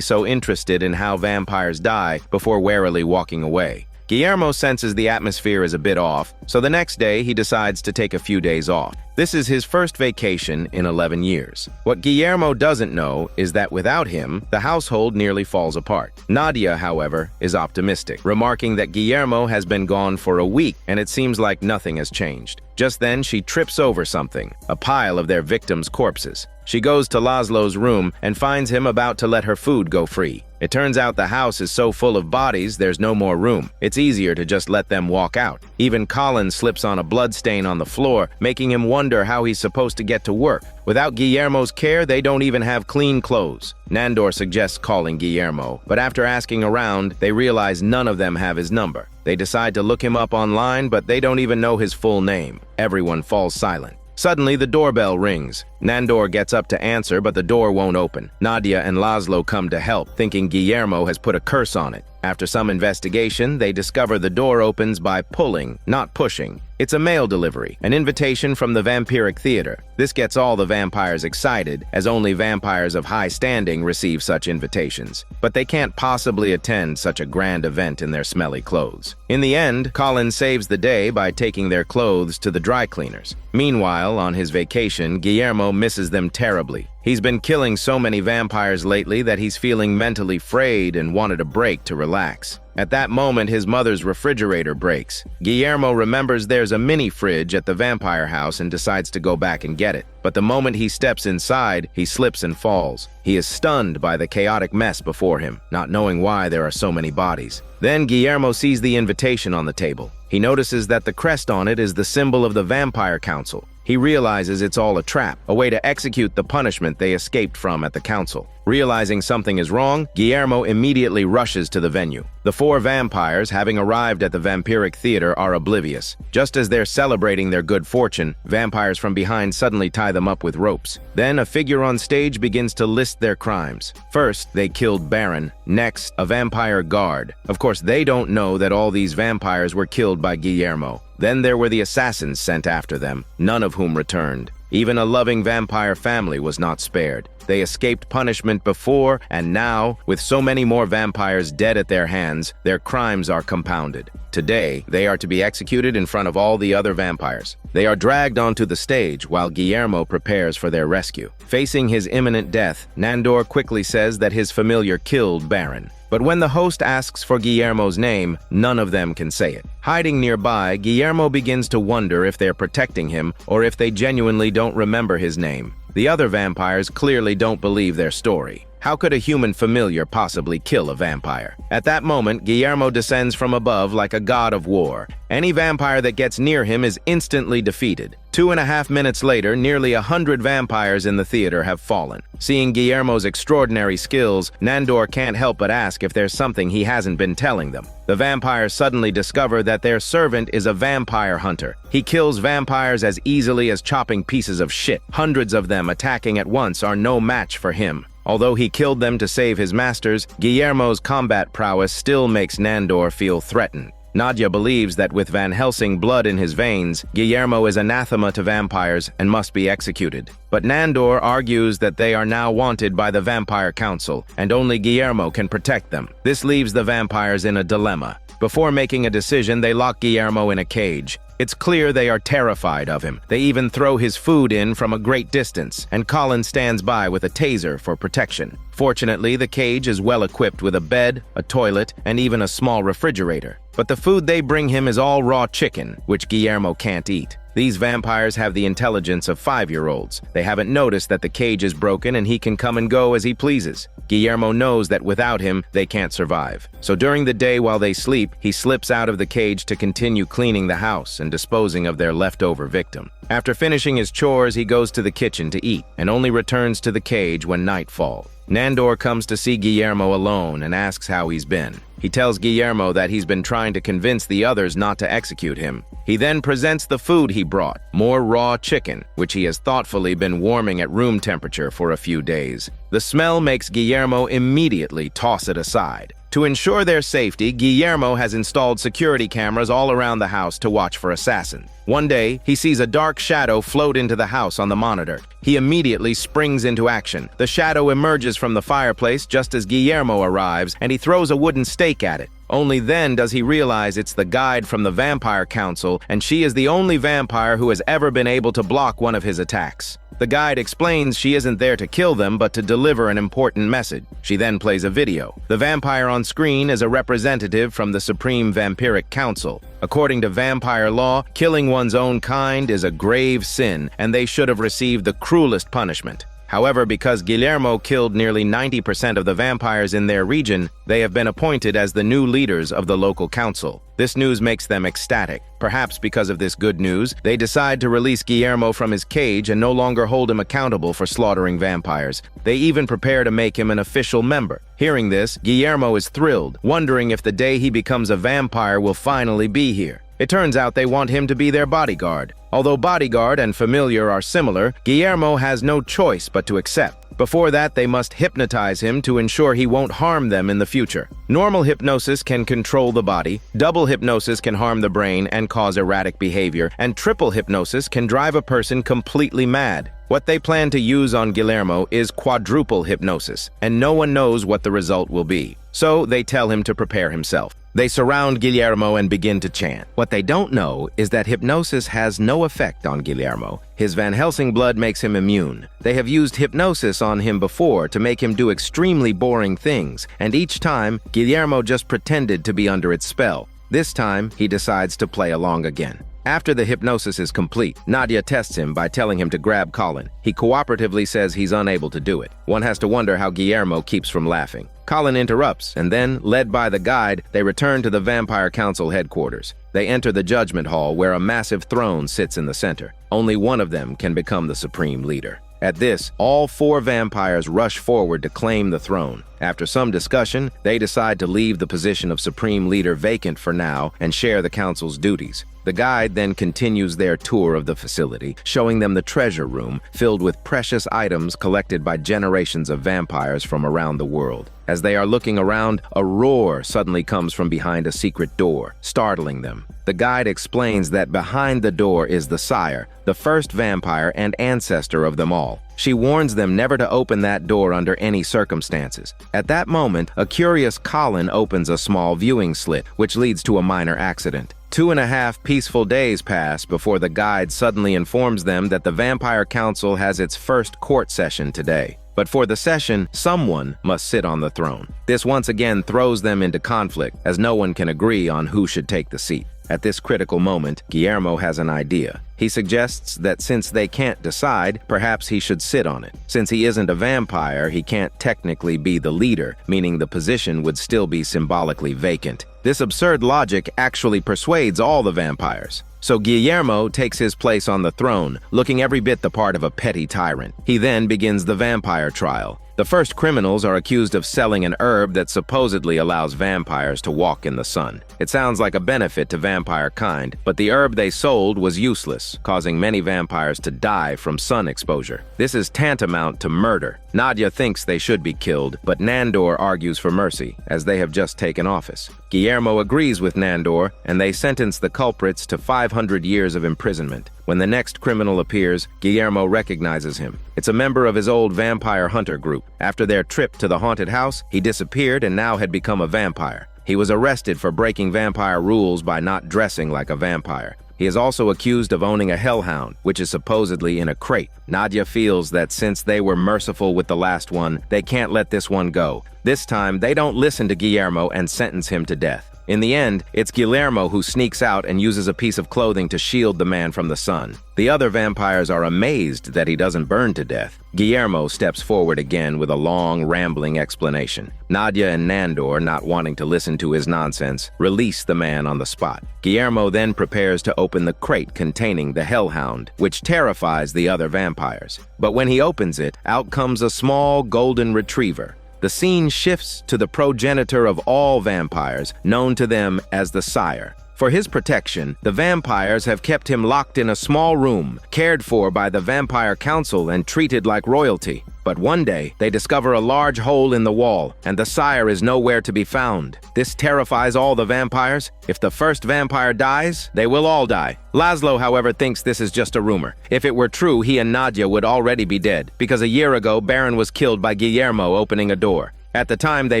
so interested in how vampires die before warily walking away. Guillermo senses the atmosphere is a bit off, so the next day he decides to take a few days off. This is his first vacation in 11 years. What Guillermo doesn't know is that without him, the household nearly falls apart. Nadia, however, is optimistic, remarking that Guillermo has been gone for a week and it seems like nothing has changed. Just then, she trips over something, a pile of their victims' corpses. She goes to Laszlo's room and finds him about to let her food go free. It turns out the house is so full of bodies, there's no more room. It's easier to just let them walk out. Even Colin slips on a bloodstain on the floor, making him wonder how he's supposed to get to work. Without Guillermo's care, they don't even have clean clothes. Nandor suggests calling Guillermo, but after asking around, they realize none of them have his number. They decide to look him up online, but they don't even know his full name. Everyone falls silent. Suddenly, the doorbell rings. Nandor gets up to answer, but the door won't open. Nadia and Laszlo come to help, thinking Guillermo has put a curse on it. After some investigation, they discover the door opens by pulling, not pushing. It's a mail delivery, an invitation from the Vampiric Theater. This gets all the vampires excited, as only vampires of high standing receive such invitations. But they can't possibly attend such a grand event in their smelly clothes. In the end, Colin saves the day by taking their clothes to the dry cleaners. Meanwhile, on his vacation, Guillermo misses them terribly. He's been killing so many vampires lately that he's feeling mentally frayed and wanted a break to relax. At that moment, his mother's refrigerator breaks. Guillermo remembers there's a mini fridge at the vampire house and decides to go back and get it. But the moment he steps inside, he slips and falls. He is stunned by the chaotic mess before him, not knowing why there are so many bodies. Then Guillermo sees the invitation on the table. He notices that the crest on it is the symbol of the Vampire Council. He realizes it's all a trap, a way to execute the punishment they escaped from at the council. Realizing something is wrong, Guillermo immediately rushes to the venue. The four vampires, having arrived at the Vampiric Theater, are oblivious. Just as they're celebrating their good fortune, vampires from behind suddenly tie them up with ropes. Then a figure on stage begins to list their crimes. First, they killed Baron. Next, a vampire guard. Of course, they don't know that all these vampires were killed by Guillermo. Then there were the assassins sent after them, none of whom returned. Even a loving vampire family was not spared. They escaped punishment before, and now, with so many more vampires dead at their hands, their crimes are compounded. Today, they are to be executed in front of all the other vampires. They are dragged onto the stage while Guillermo prepares for their rescue. Facing his imminent death, Nandor quickly says that his familiar killed Baron. But when the host asks for Guillermo's name, none of them can say it. Hiding nearby, Guillermo begins to wonder if they're protecting him or if they genuinely don't remember his name. The other vampires clearly don't believe their story. How could a human familiar possibly kill a vampire? At that moment, Guillermo descends from above like a god of war. Any vampire that gets near him is instantly defeated. 2.5 minutes later, nearly 100 vampires in the theater have fallen. Seeing Guillermo's extraordinary skills, Nandor can't help but ask if there's something he hasn't been telling them. The vampires suddenly discover that their servant is a vampire hunter. He kills vampires as easily as chopping pieces of shit. Hundreds of them attacking at once are no match for him. Although he killed them to save his masters, Guillermo's combat prowess still makes Nandor feel threatened. Nadia believes that with Van Helsing blood in his veins, Guillermo is anathema to vampires and must be executed. But Nandor argues that they are now wanted by the Vampire Council, and only Guillermo can protect them. This leaves the vampires in a dilemma. Before making a decision, they lock Guillermo in a cage. It's clear they are terrified of him. They even throw his food in from a great distance, and Colin stands by with a taser for protection. Fortunately, the cage is well equipped with a bed, a toilet, and even a small refrigerator. But the food they bring him is all raw chicken, which Guillermo can't eat. These vampires have the intelligence of 5-year-olds. They haven't noticed that the cage is broken and he can come and go as he pleases. Guillermo knows that without him, they can't survive. So during the day while they sleep, he slips out of the cage to continue cleaning the house and disposing of their leftover victim. After finishing his chores, he goes to the kitchen to eat and only returns to the cage when night falls. Nandor comes to see Guillermo alone and asks how he's been. He tells Guillermo that he's been trying to convince the others not to execute him. He then presents the food he brought, more raw chicken, which he has thoughtfully been warming at room temperature for a few days. The smell makes Guillermo immediately toss it aside. To ensure their safety, Guillermo has installed security cameras all around the house to watch for assassins. One day, he sees a dark shadow float into the house on the monitor. He immediately springs into action. The shadow emerges from the fireplace just as Guillermo arrives, and he throws a wooden stake at it. Only then does he realize it's the guide from the Vampire Council, and she is the only vampire who has ever been able to block one of his attacks. The guide explains she isn't there to kill them, but to deliver an important message. She then plays a video. The vampire on screen is a representative from the Supreme Vampiric Council. According to vampire law, killing one's own kind is a grave sin, and they should have received the cruelest punishment. However, because Guillermo killed nearly 90% of the vampires in their region, they have been appointed as the new leaders of the local council. This news makes them ecstatic. Perhaps because of this good news, they decide to release Guillermo from his cage and no longer hold him accountable for slaughtering vampires. They even prepare to make him an official member. Hearing this, Guillermo is thrilled, wondering if the day he becomes a vampire will finally be here. It turns out they want him to be their bodyguard. Although bodyguard and familiar are similar, Guillermo has no choice but to accept. Before that, they must hypnotize him to ensure he won't harm them in the future. Normal hypnosis can control the body, double hypnosis can harm the brain and cause erratic behavior, and triple hypnosis can drive a person completely mad. What they plan to use on Guillermo is quadruple hypnosis, and no one knows what the result will be. So they tell him to prepare himself. They surround Guillermo and begin to chant. What they don't know is that hypnosis has no effect on Guillermo. His Van Helsing blood makes him immune. They have used hypnosis on him before to make him do extremely boring things, and each time, Guillermo just pretended to be under its spell. This time, he decides to play along again. After the hypnosis is complete, Nadia tests him by telling him to grab Colin. He cooperatively says he's unable to do it. One has to wonder how Guillermo keeps from laughing. Colin interrupts, and then, led by the guide, they return to the Vampire Council headquarters. They enter the Judgment Hall, where a massive throne sits in the center. Only one of them can become the supreme leader. At this, all 4 vampires rush forward to claim the throne. After some discussion, they decide to leave the position of supreme leader vacant for now and share the council's duties. The guide then continues their tour of the facility, showing them the treasure room filled with precious items collected by generations of vampires from around the world. As they are looking around, a roar suddenly comes from behind a secret door, startling them. The guide explains that behind the door is the sire, the first vampire and ancestor of them all. She warns them never to open that door under any circumstances. At that moment, a curious Colin opens a small viewing slit, which leads to a minor accident. 2.5 peaceful days pass before the guide suddenly informs them that the Vampire Council has its first court session today. But for the session, someone must sit on the throne. This once again throws them into conflict, as no one can agree on who should take the seat. At this critical moment, Guillermo has an idea. He suggests that since they can't decide, perhaps he should sit on it. Since he isn't a vampire, he can't technically be the leader, meaning the position would still be symbolically vacant. This absurd logic actually persuades all the vampires. So Guillermo takes his place on the throne, looking every bit the part of a petty tyrant. He then begins the vampire trial. The first criminals are accused of selling an herb that supposedly allows vampires to walk in the sun. It sounds like a benefit to vampire kind, but the herb they sold was useless, causing many vampires to die from sun exposure. This is tantamount to murder. Nadia thinks they should be killed, but Nandor argues for mercy, as they have just taken office. Guillermo agrees with Nandor, and they sentence the culprits to 500 years of imprisonment. When the next criminal appears, Guillermo recognizes him. It's a member of his old vampire hunter group. After their trip to the haunted house, he disappeared and now had become a vampire. He was arrested for breaking vampire rules by not dressing like a vampire. He is also accused of owning a hellhound, which is supposedly in a crate. Nadia feels that since they were merciful with the last one, they can't let this one go. This time, they don't listen to Guillermo and sentence him to death. In the end, it's Guillermo who sneaks out and uses a piece of clothing to shield the man from the sun. The other vampires are amazed that he doesn't burn to death. Guillermo steps forward again with a long, rambling explanation. Nadia and Nandor, not wanting to listen to his nonsense, release the man on the spot. Guillermo then prepares to open the crate containing the hellhound, which terrifies the other vampires. But when he opens it, out comes a small golden retriever. The scene shifts to the progenitor of all vampires, known to them as the Sire. For his protection, the vampires have kept him locked in a small room, cared for by the Vampire Council and treated like royalty. But one day, they discover a large hole in the wall, and the Sire is nowhere to be found. This terrifies all the vampires. If the first vampire dies, they will all die. Laszlo, however, thinks this is just a rumor. If it were true, he and Nadia would already be dead, because a year ago, Baron was killed by Guillermo opening a door. At the time, they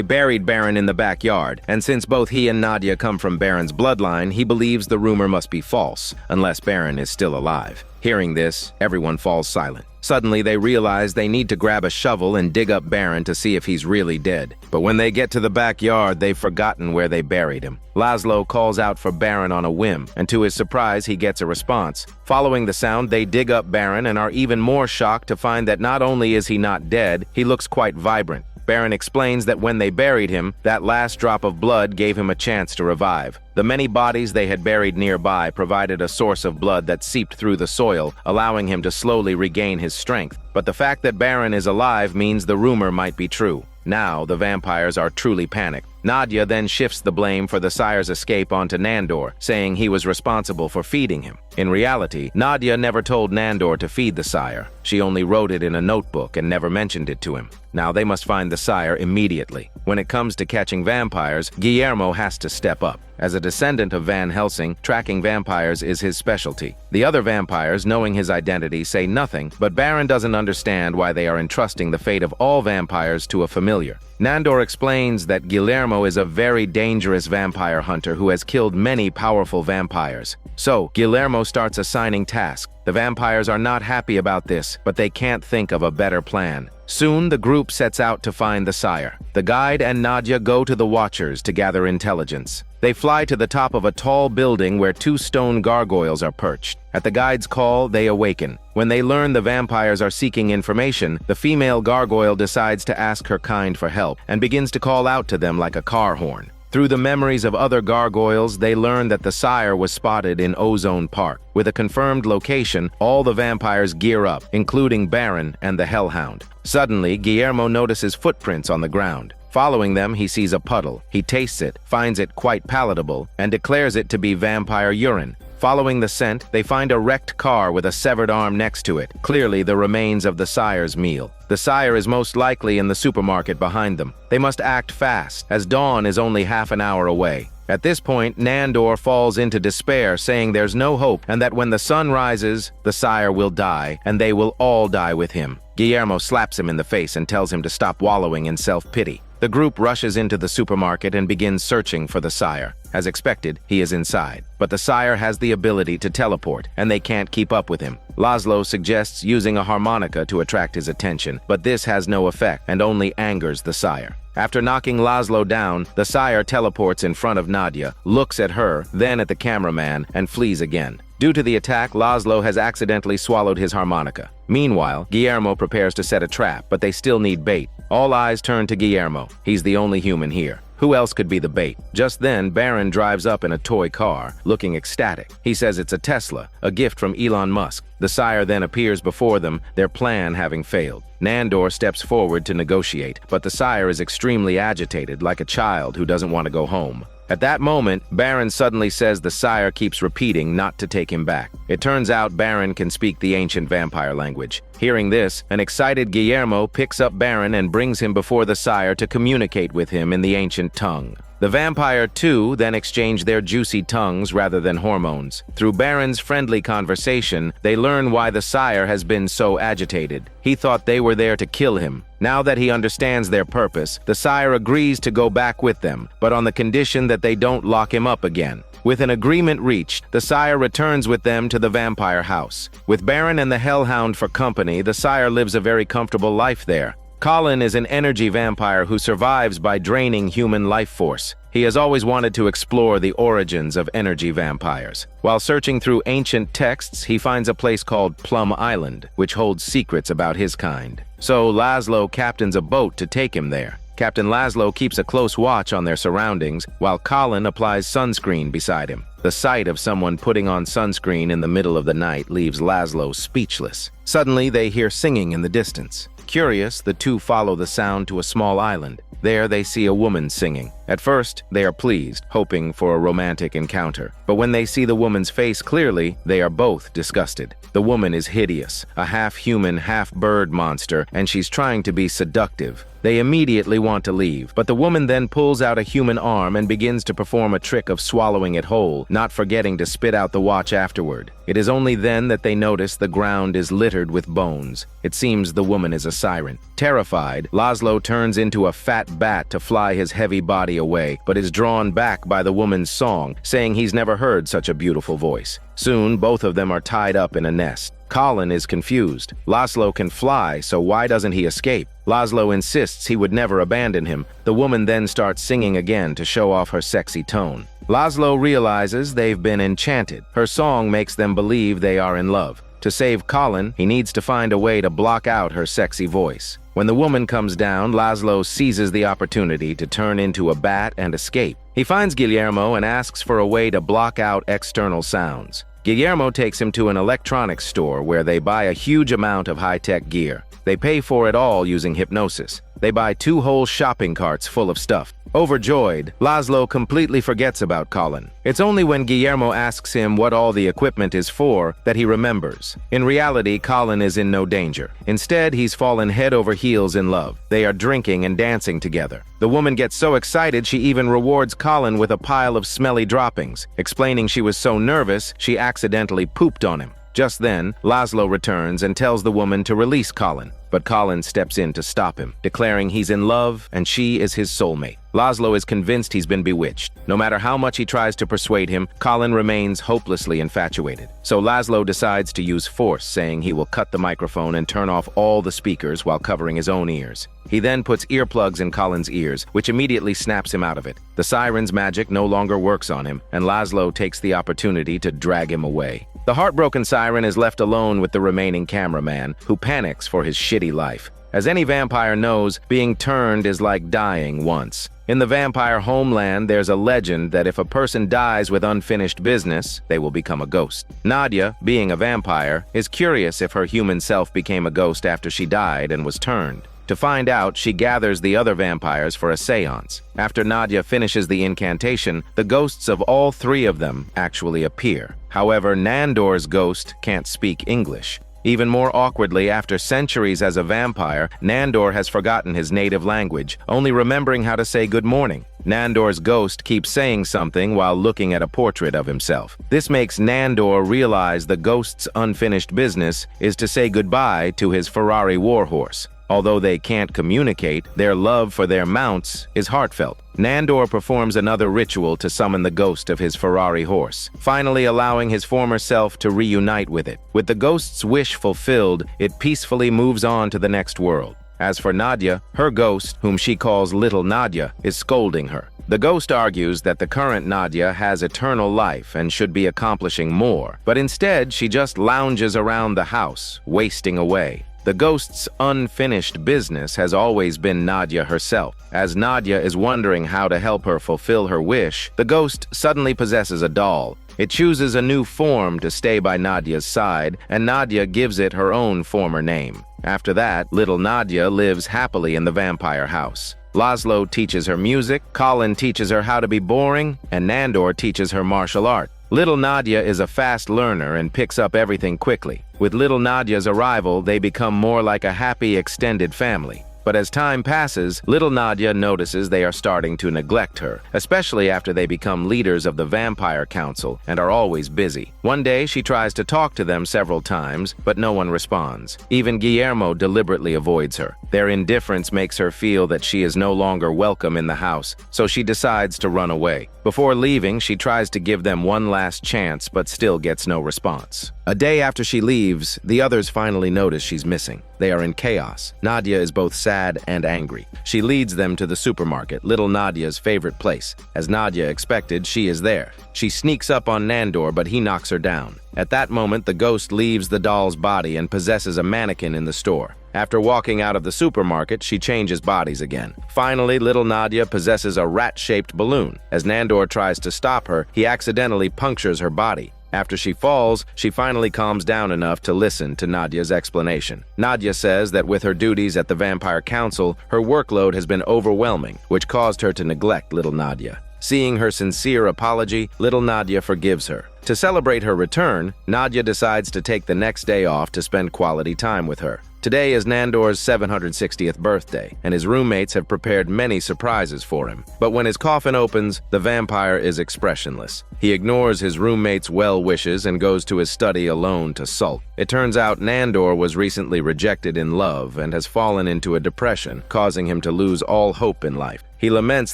buried Baron in the backyard, and since both he and Nadia come from Baron's bloodline, he believes the rumor must be false, unless Baron is still alive. Hearing this, everyone falls silent. Suddenly, they realize they need to grab a shovel and dig up Baron to see if he's really dead. But when they get to the backyard, they've forgotten where they buried him. Laszlo calls out for Baron on a whim, and to his surprise, he gets a response. Following the sound, they dig up Baron and are even more shocked to find that not only is he not dead, he looks quite vibrant. Baron explains that when they buried him, that last drop of blood gave him a chance to revive. The many bodies they had buried nearby provided a source of blood that seeped through the soil, allowing him to slowly regain his strength. But the fact that Baron is alive means the rumor might be true. Now, the vampires are truly panicked. Nadia then shifts the blame for the Sire's escape onto Nandor, saying he was responsible for feeding him. In reality, Nadia never told Nandor to feed the Sire. She only wrote it in a notebook and never mentioned it to him. Now they must find the Sire immediately. When it comes to catching vampires, Guillermo has to step up. As a descendant of Van Helsing, tracking vampires is his specialty. The other vampires, knowing his identity, say nothing, but Baron doesn't understand why they are entrusting the fate of all vampires to a familiar. Nandor explains that Guillermo is a very dangerous vampire hunter who has killed many powerful vampires. So, Guillermo starts assigning tasks. The vampires are not happy about this, but they can't think of a better plan. Soon, the group sets out to find the Sire. The guide and Nadia go to the Watchers to gather intelligence. They fly to the top of a tall building where 2 stone gargoyles are perched. At the guide's call, they awaken. When they learn the vampires are seeking information, the female gargoyle decides to ask her kind for help and begins to call out to them like a car horn. Through the memories of other gargoyles, they learn that the Sire was spotted in Ozone Park. With a confirmed location, all the vampires gear up, including Baron and the Hellhound. Suddenly, Guillermo notices footprints on the ground. Following them, he sees a puddle. He tastes it, finds it quite palatable, and declares it to be vampire urine. Following the scent, they find a wrecked car with a severed arm next to it, clearly the remains of the Sire's meal. The Sire is most likely in the supermarket behind them. They must act fast, as dawn is only half an hour away. At this point, Nandor falls into despair, saying there's no hope and that when the sun rises, the Sire will die, and they will all die with him. Guillermo slaps him in the face and tells him to stop wallowing in self-pity. The group rushes into the supermarket and begins searching for the Sire. As expected, he is inside. But the Sire has the ability to teleport, and they can't keep up with him. Laszlo suggests using a harmonica to attract his attention, but this has no effect and only angers the Sire. After knocking Laszlo down, the Sire teleports in front of Nadia, looks at her, then at the cameraman, and flees again. Due to the attack, Laszlo has accidentally swallowed his harmonica. Meanwhile, Guillermo prepares to set a trap, but they still need bait. All eyes turn to Guillermo. He's the only human here. Who else could be the bait? Just then, Baron drives up in a toy car, looking ecstatic. He says it's a Tesla, a gift from Elon Musk. The Sire then appears before them, their plan having failed. Nandor steps forward to negotiate, but the Sire is extremely agitated, like a child who doesn't want to go home. At that moment, Baron suddenly says the Sire keeps repeating not to take him back. It turns out Baron can speak the ancient vampire language. Hearing this, an excited Guillermo picks up Baron and brings him before the Sire to communicate with him in the ancient tongue. The vampire, too, then exchange their juicy tongues rather than hormones. Through Baron's friendly conversation, they learn why the Sire has been so agitated. He thought they were there to kill him. Now that he understands their purpose, the Sire agrees to go back with them, but on the condition that they don't lock him up again. With an agreement reached, the Sire returns with them to the vampire house. With Baron and the Hellhound for company, the Sire lives a very comfortable life there. Colin is an energy vampire who survives by draining human life force. He has always wanted to explore the origins of energy vampires. While searching through ancient texts, he finds a place called Plum Island, which holds secrets about his kind. So Laszlo captains a boat to take him there. Captain Laszlo keeps a close watch on their surroundings, while Colin applies sunscreen beside him. The sight of someone putting on sunscreen in the middle of the night leaves Laszlo speechless. Suddenly, they hear singing in the distance. Curious, the two follow the sound to a small island. There they see a woman singing. At first, they are pleased, hoping for a romantic encounter. But when they see the woman's face clearly, they are both disgusted. The woman is hideous, a half-human, half-bird monster, and she's trying to be seductive. They immediately want to leave, but the woman then pulls out a human arm and begins to perform a trick of swallowing it whole, not forgetting to spit out the watch afterward. It is only then that they notice the ground is littered with bones. It seems the woman is a siren. Terrified, Laszlo turns into a fat bat to fly his heavy body away, but is drawn back by the woman's song, saying he's never heard such a beautiful voice. Soon, both of them are tied up in a nest. Colin is confused. Laszlo can fly, so why doesn't he escape? Laszlo insists he would never abandon him. The woman then starts singing again to show off her sexy tone. Laszlo realizes they've been enchanted. Her song makes them believe they are in love. To save Colin, he needs to find a way to block out her sexy voice. When the woman comes down, Laszlo seizes the opportunity to turn into a bat and escape. He finds Guillermo and asks for a way to block out external sounds. Guillermo takes him to an electronics store where they buy a huge amount of high-tech gear. They pay for it all using hypnosis. They buy 2 whole shopping carts full of stuff. Overjoyed, Laszlo completely forgets about Colin. It's only when Guillermo asks him what all the equipment is for that he remembers. In reality, Colin is in no danger. Instead, he's fallen head over heels in love. They are drinking and dancing together. The woman gets so excited she even rewards Colin with a pile of smelly droppings, explaining she was so nervous she accidentally pooped on him. Just then, Laszlo returns and tells the woman to release Colin, but Colin steps in to stop him, declaring he's in love and she is his soulmate. Laszlo is convinced he's been bewitched. No matter how much he tries to persuade him, Colin remains hopelessly infatuated. So Laszlo decides to use force, saying he will cut the microphone and turn off all the speakers while covering his own ears. He then puts earplugs in Colin's ears, which immediately snaps him out of it. The siren's magic no longer works on him, and Laszlo takes the opportunity to drag him away. The heartbroken siren is left alone with the remaining cameraman, who panics for his shitty life. As any vampire knows, being turned is like dying once. In the vampire homeland, there's a legend that if a person dies with unfinished business, they will become a ghost. Nadia, being a vampire, is curious if her human self became a ghost after she died and was turned. To find out, she gathers the other vampires for a seance. After Nadia finishes the incantation, the ghosts of all 3 of them actually appear. However, Nandor's ghost can't speak English. Even more awkwardly, after centuries as a vampire, Nandor has forgotten his native language, only remembering how to say good morning. Nandor's ghost keeps saying something while looking at a portrait of himself. This makes Nandor realize the ghost's unfinished business is to say goodbye to his Ferrari warhorse. Although they can't communicate, their love for their mounts is heartfelt. Nandor performs another ritual to summon the ghost of his Ferrari horse, finally allowing his former self to reunite with it. With the ghost's wish fulfilled, it peacefully moves on to the next world. As for Nadia, her ghost, whom she calls Little Nadia, is scolding her. The ghost argues that the current Nadia has eternal life and should be accomplishing more, but instead she just lounges around the house, wasting away. The ghost's unfinished business has always been Nadia herself. As Nadia is wondering how to help her fulfill her wish, the ghost suddenly possesses a doll. It chooses a new form to stay by Nadia's side, and Nadia gives it her own former name. After that, little Nadia lives happily in the vampire house. Laszlo teaches her music, Colin teaches her how to be boring, and Nandor teaches her martial art. Little Nadia is a fast learner and picks up everything quickly. With little Nadia's arrival, they become more like a happy extended family. But as time passes, little Nadia notices they are starting to neglect her, especially after they become leaders of the Vampire Council and are always busy. One day, she tries to talk to them several times, but no one responds. Even Guillermo deliberately avoids her. Their indifference makes her feel that she is no longer welcome in the house, so she decides to run away. Before leaving, she tries to give them one last chance, but still gets no response. A day after she leaves, the others finally notice she's missing. They are in chaos. Nadia is both sad and angry. She leads them to the supermarket, little Nadia's favorite place. As Nadia expected, she is there. She sneaks up on Nandor, but he knocks her down. At that moment, the ghost leaves the doll's body and possesses a mannequin in the store. After walking out of the supermarket, she changes bodies again. Finally, little Nadia possesses a rat-shaped balloon. As Nandor tries to stop her, he accidentally punctures her body. After she falls, she finally calms down enough to listen to Nadia's explanation. Nadia says that with her duties at the Vampire Council, her workload has been overwhelming, which caused her to neglect little Nadia. Seeing her sincere apology, little Nadia forgives her. To celebrate her return, Nadia decides to take the next day off to spend quality time with her. Today is Nandor's 760th birthday, and his roommates have prepared many surprises for him. But when his coffin opens, the vampire is expressionless. He ignores his roommates' well wishes and goes to his study alone to sulk. It turns out Nandor was recently rejected in love and has fallen into a depression, causing him to lose all hope in life. He laments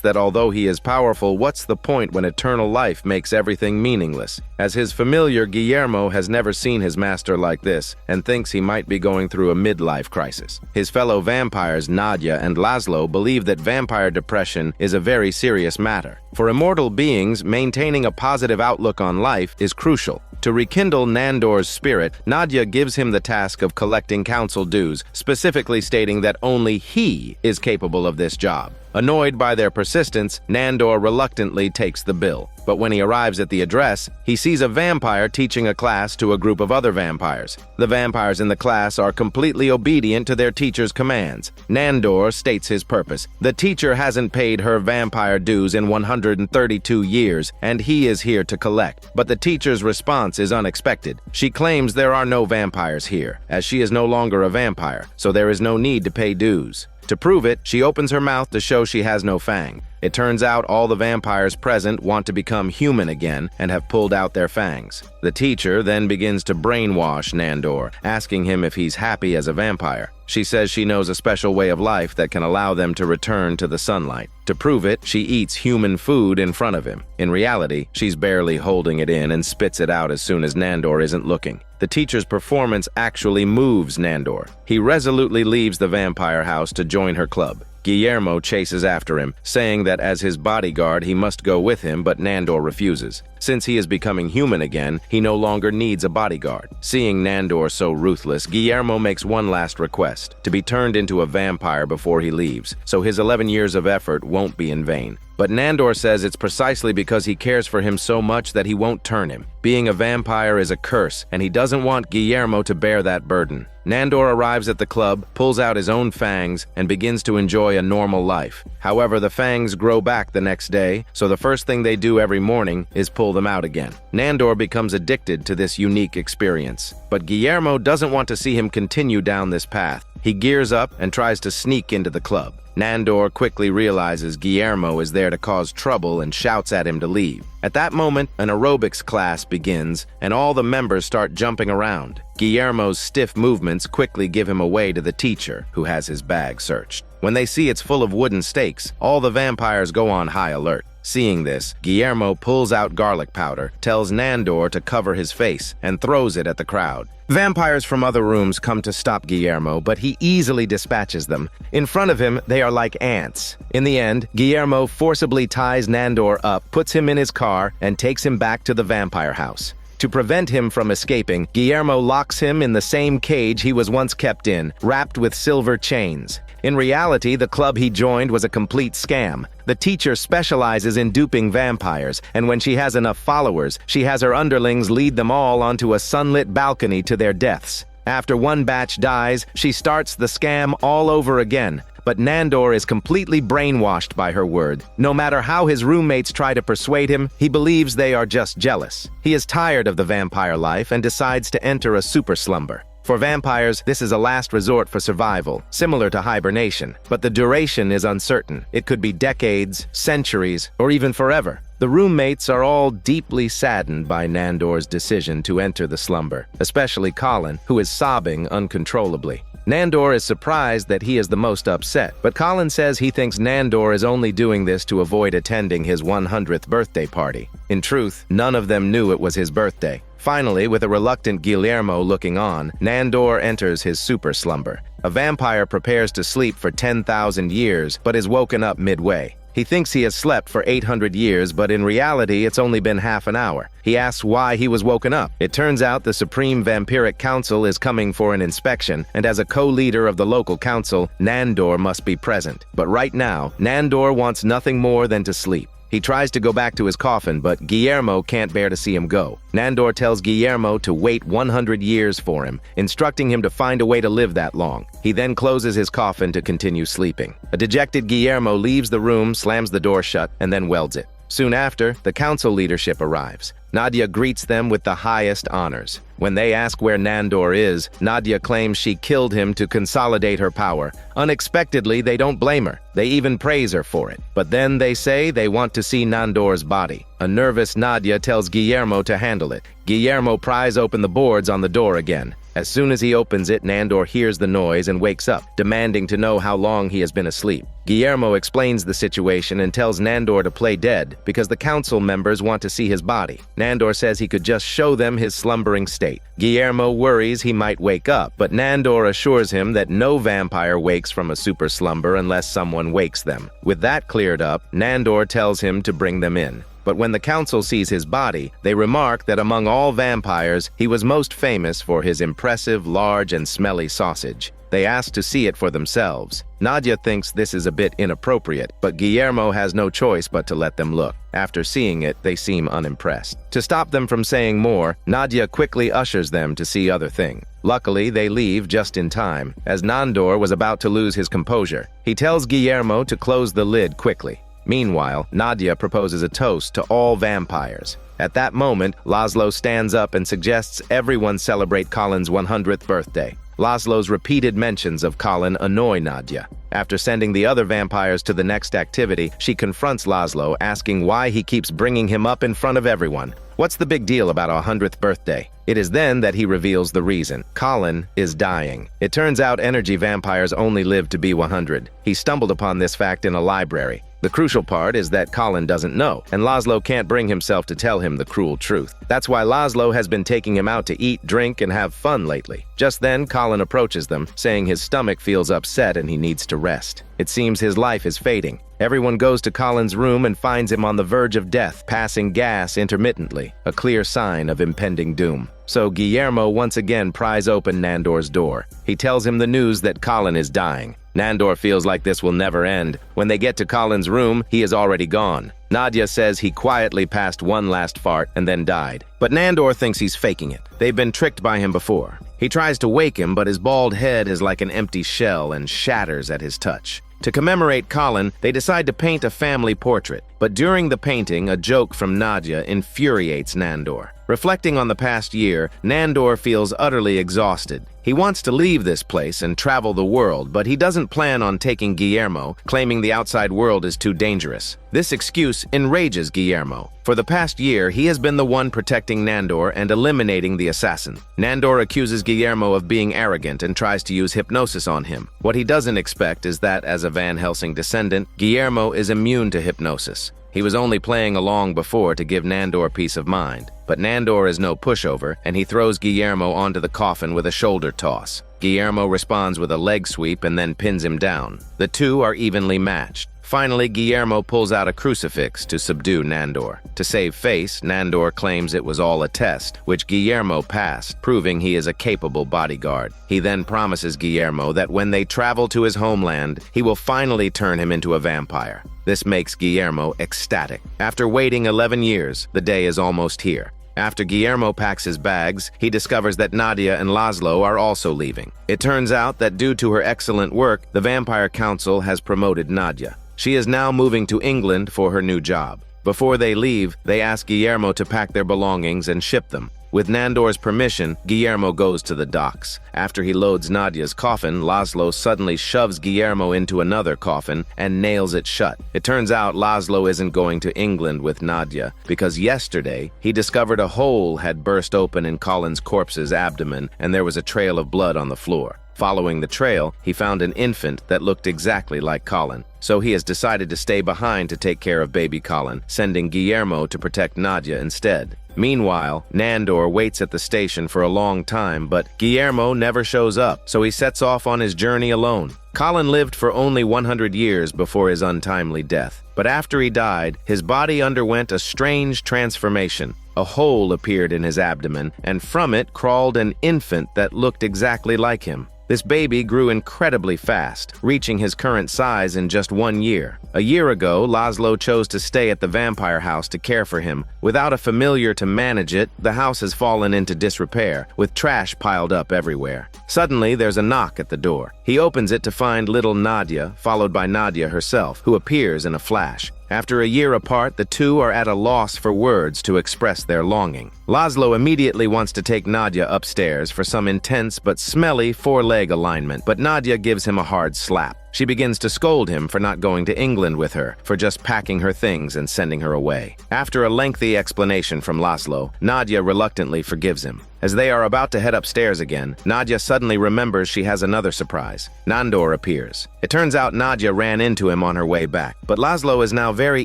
that although he is powerful, what's the point when eternal life makes everything meaningless? As his familiar, Guillermo has never seen his master like this and thinks he might be going through a midlife crisis. His fellow vampires, Nadia and Laszlo, believe that vampire depression is a very serious matter. For immortal beings, maintaining a positive outlook on life is crucial. To rekindle Nandor's spirit, Nadia gives him the task of collecting council dues, specifically stating that only he is capable of this job. Annoyed by their persistence, Nandor reluctantly takes the bill. But when he arrives at the address, he sees a vampire teaching a class to a group of other vampires. The vampires in the class are completely obedient to their teacher's commands. Nandor states his purpose. The teacher hasn't paid her vampire dues in 132 years, and he is here to collect. But the teacher's response is unexpected. She claims there are no vampires here, as she is no longer a vampire, so there is no need to pay dues. To prove it, she opens her mouth to show she has no fang. It turns out all the vampires present want to become human again and have pulled out their fangs. The teacher then begins to brainwash Nandor, asking him if he's happy as a vampire. She says she knows a special way of life that can allow them to return to the sunlight. To prove it, she eats human food in front of him. In reality, she's barely holding it in and spits it out as soon as Nandor isn't looking. The teacher's performance actually moves Nandor. He resolutely leaves the vampire house to join her club. Guillermo chases after him, saying that as his bodyguard he must go with him, but Nandor refuses. Since he is becoming human again, he no longer needs a bodyguard. Seeing Nandor so ruthless, Guillermo makes one last request, to be turned into a vampire before he leaves, so his 11 years of effort won't be in vain. But Nandor says it's precisely because he cares for him so much that he won't turn him. Being a vampire is a curse, and he doesn't want Guillermo to bear that burden. Nandor arrives at the club, pulls out his own fangs, and begins to enjoy a normal life. However, the fangs grow back the next day, so the first thing they do every morning is pull them out again. Nandor becomes addicted to this unique experience. But Guillermo doesn't want to see him continue down this path. He gears up and tries to sneak into the club. Nandor quickly realizes Guillermo is there to cause trouble and shouts at him to leave. At that moment, an aerobics class begins, and all the members start jumping around. Guillermo's stiff movements quickly give him away to the teacher, who has his bag searched. When they see it's full of wooden stakes, all the vampires go on high alert. Seeing this, Guillermo pulls out garlic powder, tells Nandor to cover his face, and throws it at the crowd. Vampires from other rooms come to stop Guillermo, but he easily dispatches them. In front of him, they are like ants. In the end, Guillermo forcibly ties Nandor up, puts him in his car, and takes him back to the vampire house. To prevent him from escaping, Guillermo locks him in the same cage he was once kept in, wrapped with silver chains. In reality, the club he joined was a complete scam. The teacher specializes in duping vampires, and when she has enough followers, she has her underlings lead them all onto a sunlit balcony to their deaths. After one batch dies, she starts the scam all over again. But Nandor is completely brainwashed by her word. No matter how his roommates try to persuade him, he believes they are just jealous. He is tired of the vampire life and decides to enter a super slumber. For vampires, this is a last resort for survival, similar to hibernation, but the duration is uncertain. It could be decades, centuries, or even forever. The roommates are all deeply saddened by Nandor's decision to enter the slumber, especially Colin, who is sobbing uncontrollably. Nandor is surprised that he is the most upset, but Colin says he thinks Nandor is only doing this to avoid attending his 100th birthday party. In truth, none of them knew it was his birthday. Finally, with a reluctant Guillermo looking on, Nandor enters his super slumber. A vampire prepares to sleep for 10,000 years, but is woken up midway. He thinks he has slept for 800 years, but in reality, it's only been half an hour. He asks why he was woken up. It turns out the Supreme Vampiric Council is coming for an inspection, and as a co-leader of the local council, Nandor must be present. But right now, Nandor wants nothing more than to sleep. He tries to go back to his coffin, but Guillermo can't bear to see him go. Nandor tells Guillermo to wait 100 years for him, instructing him to find a way to live that long. He then closes his coffin to continue sleeping. A dejected Guillermo leaves the room, slams the door shut, and then welds it. Soon after, the council leadership arrives. Nadia greets them with the highest honors. When they ask where Nandor is, Nadia claims she killed him to consolidate her power. Unexpectedly, they don't blame her. They even praise her for it. But then they say they want to see Nandor's body. A nervous Nadia tells Guillermo to handle it. Guillermo pries open the boards on the door again. As soon as he opens it, Nandor hears the noise and wakes up, demanding to know how long he has been asleep. Guillermo explains the situation and tells Nandor to play dead because the council members want to see his body. Nandor says he could just show them his slumbering state. Guillermo worries he might wake up, but Nandor assures him that no vampire wakes from a super slumber unless someone wakes them. With that cleared up, Nandor tells him to bring them in. But when the council sees his body, they remark that among all vampires, he was most famous for his impressive, large, and smelly sausage. They ask to see it for themselves. Nadia thinks this is a bit inappropriate, but Guillermo has no choice but to let them look. After seeing it, they seem unimpressed. To stop them from saying more, Nadia quickly ushers them to see other things. Luckily, they leave just in time, as Nandor was about to lose his composure. He tells Guillermo to close the lid quickly. Meanwhile, Nadia proposes a toast to all vampires. At that moment, Laszlo stands up and suggests everyone celebrate Colin's 100th birthday. Laszlo's repeated mentions of Colin annoy Nadia. After sending the other vampires to the next activity, she confronts Laszlo, asking why he keeps bringing him up in front of everyone. What's the big deal about a 100th birthday? It is then that he reveals the reason. Colin is dying. It turns out energy vampires only live to be 100. He stumbled upon this fact in a library. The crucial part is that Colin doesn't know, and Laszlo can't bring himself to tell him the cruel truth. That's why Laszlo has been taking him out to eat, drink, and have fun lately. Just then, Colin approaches them, saying his stomach feels upset and he needs to rest. It seems his life is fading. Everyone goes to Colin's room and finds him on the verge of death, passing gas intermittently, a clear sign of impending doom. So Guillermo once again pries open Nandor's door. He tells him the news that Colin is dying. Nandor feels like this will never end. When they get to Colin's room, he is already gone. Nadia says he quietly passed one last fart and then died. But Nandor thinks he's faking it. They've been tricked by him before. He tries to wake him, but his bald head is like an empty shell and shatters at his touch. To commemorate Colin, they decide to paint a family portrait. But during the painting, a joke from Nadia infuriates Nandor. Reflecting on the past year, Nandor feels utterly exhausted. He wants to leave this place and travel the world, but he doesn't plan on taking Guillermo, claiming the outside world is too dangerous. This excuse enrages Guillermo. For the past year, he has been the one protecting Nandor and eliminating the assassin. Nandor accuses Guillermo of being arrogant and tries to use hypnosis on him. What he doesn't expect is that, as a Van Helsing descendant, Guillermo is immune to hypnosis. He was only playing along before to give Nandor peace of mind. But Nandor is no pushover, and he throws Guillermo onto the coffin with a shoulder toss. Guillermo responds with a leg sweep and then pins him down. The two are evenly matched. Finally, Guillermo pulls out a crucifix to subdue Nandor. To save face, Nandor claims it was all a test, which Guillermo passed, proving he is a capable bodyguard. He then promises Guillermo that when they travel to his homeland, he will finally turn him into a vampire. This makes Guillermo ecstatic. After waiting 11 years, the day is almost here. After Guillermo packs his bags, he discovers that Nadia and Laszlo are also leaving. It turns out that due to her excellent work, the Vampire Council has promoted Nadia. She is now moving to England for her new job. Before they leave, they ask Guillermo to pack their belongings and ship them. With Nandor's permission, Guillermo goes to the docks. After he loads Nadia's coffin, Laszlo suddenly shoves Guillermo into another coffin and nails it shut. It turns out Laszlo isn't going to England with Nadia because yesterday he discovered a hole had burst open in Colin's corpse's abdomen and there was a trail of blood on the floor. Following the trail, he found an infant that looked exactly like Colin. So he has decided to stay behind to take care of baby Colin, sending Guillermo to protect Nadia instead. Meanwhile, Nandor waits at the station for a long time, but Guillermo never shows up, so he sets off on his journey alone. Colin lived for only 100 years before his untimely death, but after he died, his body underwent a strange transformation. A hole appeared in his abdomen, and from it crawled an infant that looked exactly like him. This baby grew incredibly fast, reaching his current size in just 1 year. A year ago, Laszlo chose to stay at the vampire house to care for him. Without a familiar to manage it, the house has fallen into disrepair, with trash piled up everywhere. Suddenly, there's a knock at the door. He opens it to find little Nadia, followed by Nadia herself, who appears in a flash. After a year apart, the two are at a loss for words to express their longing. Laszlo immediately wants to take Nadia upstairs for some intense but smelly four-leg alignment, but Nadia gives him a hard slap. She begins to scold him for not going to England with her, for just packing her things and sending her away. After a lengthy explanation from Laszlo, Nadia reluctantly forgives him. As they are about to head upstairs again, Nadia suddenly remembers she has another surprise. Nandor appears. It turns out Nadia ran into him on her way back, but Laszlo is now very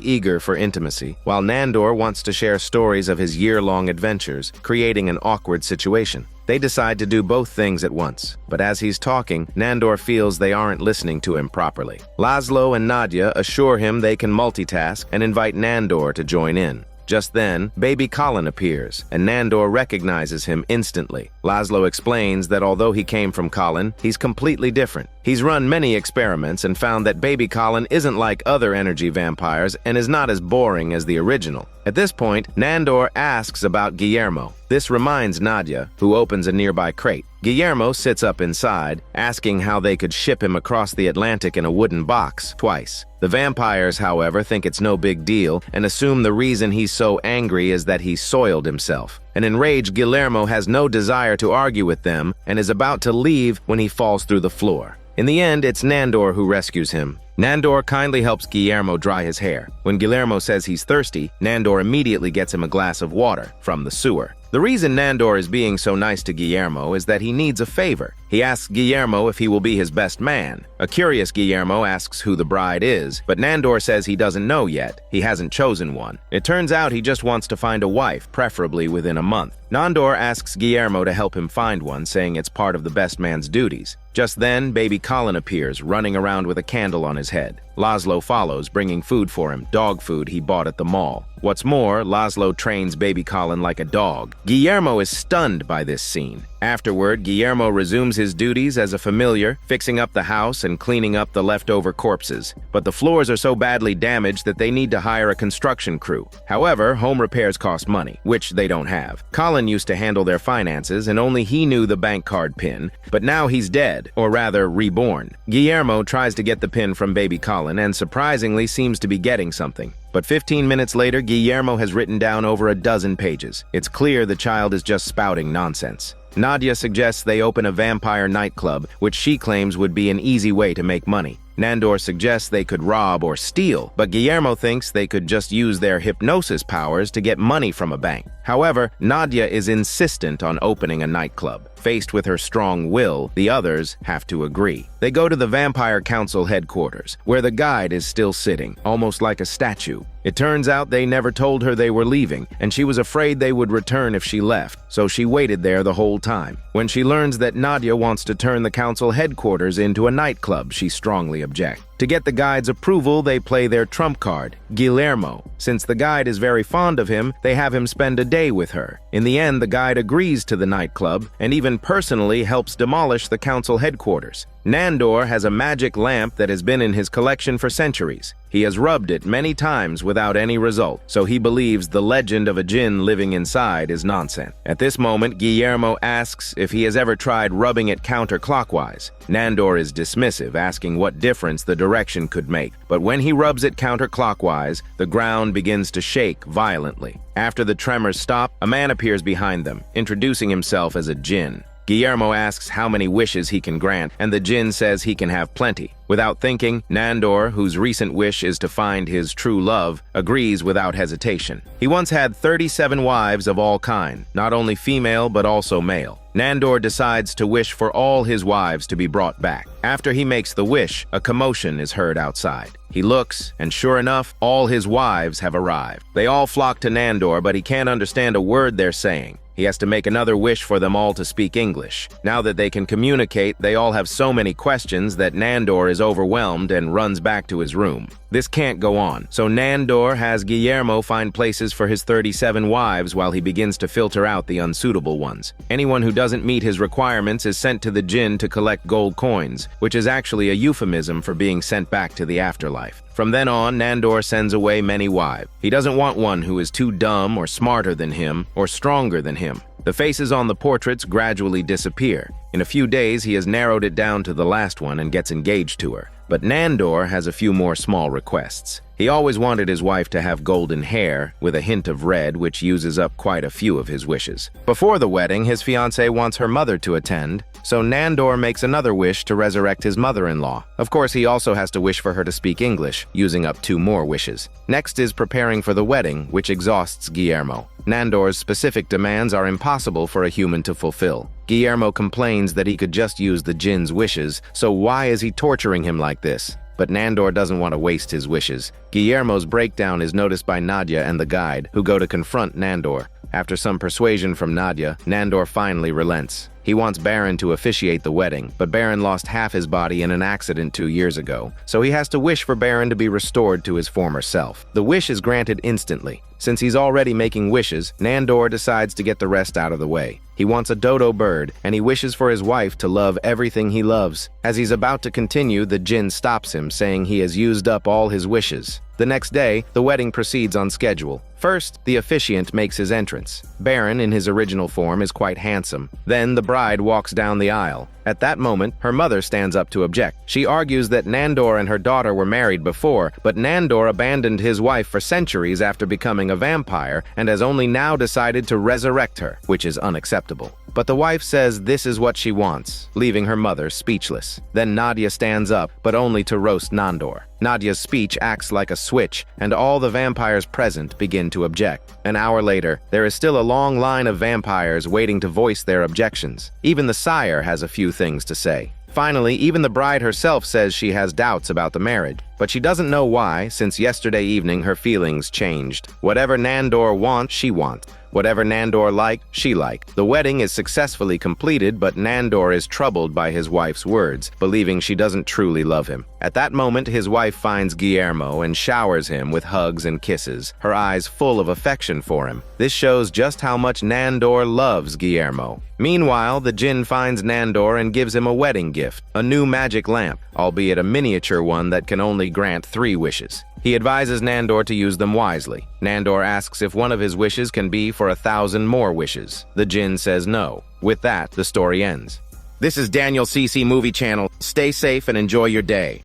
eager for intimacy, while Nandor wants to share stories of his year-long adventures, creating an awkward situation. They decide to do both things at once, but as he's talking, Nandor feels they aren't listening to him properly. Laszlo and Nadia assure him they can multitask and invite Nandor to join in. Just then, baby Colin appears, and Nandor recognizes him instantly. Laszlo explains that although he came from Colin, he's completely different. He's run many experiments and found that baby Colin isn't like other energy vampires and is not as boring as the original. At this point, Nandor asks about Guillermo. This reminds Nadia, who opens a nearby crate. Guillermo sits up inside, asking how they could ship him across the Atlantic in a wooden box twice. The vampires, however, think it's no big deal and assume the reason he's so angry is that he soiled himself. An enraged Guillermo has no desire to argue with them and is about to leave when he falls through the floor. In the end, it's Nandor who rescues him. Nandor kindly helps Guillermo dry his hair. When Guillermo says he's thirsty, Nandor immediately gets him a glass of water from the sewer. The reason Nandor is being so nice to Guillermo is that he needs a favor. He asks Guillermo if he will be his best man. A curious Guillermo asks who the bride is, but Nandor says he doesn't know yet. He hasn't chosen one. It turns out he just wants to find a wife, preferably within a month. Nandor asks Guillermo to help him find one, saying it's part of the best man's duties. Just then, baby Colin appears, running around with a candle on his head. Laszlo follows, bringing food for him, dog food he bought at the mall. What's more, Laszlo trains baby Colin like a dog. Guillermo is stunned by this scene. Afterward, Guillermo resumes his duties as a familiar, fixing up the house and cleaning up the leftover corpses. But the floors are so badly damaged that they need to hire a construction crew. However, home repairs cost money, which they don't have. Colin used to handle their finances and only he knew the bank card PIN, but now he's dead, or rather reborn. Guillermo tries to get the PIN from baby Colin and surprisingly seems to be getting something. But 15 minutes later, Guillermo has written down over a dozen pages. It's clear the child is just spouting nonsense. Nadia suggests they open a vampire nightclub, which she claims would be an easy way to make money. Nandor suggests they could rob or steal, but Guillermo thinks they could just use their hypnosis powers to get money from a bank. However, Nadia is insistent on opening a nightclub. Faced with her strong will, the others have to agree. They go to the Vampire Council headquarters, where the guide is still sitting, almost like a statue. It turns out they never told her they were leaving, and she was afraid they would return if she left, so she waited there the whole time. When she learns that Nadia wants to turn the council headquarters into a nightclub, she strongly objects. To get the guide's approval, they play their trump card, Guillermo. Since the guide is very fond of him, they have him spend a day with her. In the end, the guide agrees to the nightclub and even personally helps demolish the council headquarters. Nandor has a magic lamp that has been in his collection for centuries. He has rubbed it many times without any result, so he believes the legend of a djinn living inside is nonsense. At this moment, Guillermo asks if he has ever tried rubbing it counterclockwise. Nandor is dismissive, asking what difference the direction could make, but when he rubs it counterclockwise, the ground begins to shake violently. After the tremors stop, a man appears behind them, introducing himself as a djinn. Guillermo asks how many wishes he can grant, and the jinn says he can have plenty. Without thinking, Nandor, whose recent wish is to find his true love, agrees without hesitation. He once had 37 wives of all kind, not only female but also male. Nandor decides to wish for all his wives to be brought back. After he makes the wish, a commotion is heard outside. He looks, and sure enough, all his wives have arrived. They all flock to Nandor, but he can't understand a word they're saying. He has to make another wish for them all to speak English. Now that they can communicate, they all have so many questions that Nandor is overwhelmed and runs back to his room. This can't go on, so Nandor has Guillermo find places for his 37 wives while he begins to filter out the unsuitable ones. Anyone who doesn't meet his requirements is sent to the jinn to collect gold coins, which is actually a euphemism for being sent back to the afterlife. From then on, Nandor sends away many wives. He doesn't want one who is too dumb or smarter than him or stronger than him. The faces on the portraits gradually disappear. In a few days, he has narrowed it down to the last one and gets engaged to her. But Nandor has a few more small requests. He always wanted his wife to have golden hair, with a hint of red, which uses up quite a few of his wishes. Before the wedding, his fiancée wants her mother to attend, so Nandor makes another wish to resurrect his mother-in-law. Of course, he also has to wish for her to speak English, using up 2 more wishes. Next is preparing for the wedding, which exhausts Guillermo. Nandor's specific demands are impossible for a human to fulfill. Guillermo complains that he could just use the jinn's wishes, so why is he torturing him like this? But Nandor doesn't want to waste his wishes. Guillermo's breakdown is noticed by Nadia and the guide, who go to confront Nandor. After some persuasion from Nadia, Nandor finally relents. He wants Baron to officiate the wedding, but Baron lost half his body in an accident 2 years ago, so he has to wish for Baron to be restored to his former self. The wish is granted instantly. Since he's already making wishes, Nandor decides to get the rest out of the way. He wants a dodo bird, and he wishes for his wife to love everything he loves. As he's about to continue, the jinn stops him, saying he has used up all his wishes. The next day, the wedding proceeds on schedule. First, the officiant makes his entrance. Baron, in his original form, is quite handsome. Then the bride walks down the aisle. At that moment, her mother stands up to object. She argues that Nandor and her daughter were married before, but Nandor abandoned his wife for centuries after becoming a vampire and has only now decided to resurrect her, which is unacceptable. But the wife says this is what she wants, leaving her mother speechless. Then Nadia stands up, but only to roast Nandor. Nadia's speech acts like a switch, and all the vampires present begin to object. An hour later, there is still a long line of vampires waiting to voice their objections. Even the sire has a few things to say. Finally, even the bride herself says she has doubts about the marriage, but she doesn't know why, since yesterday evening her feelings changed. Whatever Nandor wants, she wants. Whatever Nandor liked, she liked. The wedding is successfully completed, but Nandor is troubled by his wife's words, believing she doesn't truly love him. At that moment, his wife finds Guillermo and showers him with hugs and kisses, her eyes full of affection for him. This shows just how much Nandor loves Guillermo. Meanwhile, the jinn finds Nandor and gives him a wedding gift, a new magic lamp, albeit a miniature one that can only grant 3 wishes. He advises Nandor to use them wisely. Nandor asks if one of his wishes can be for 1,000 more wishes. The jinn says no. With that, the story ends. This is Daniel CC Movie Channel. Stay safe and enjoy your day.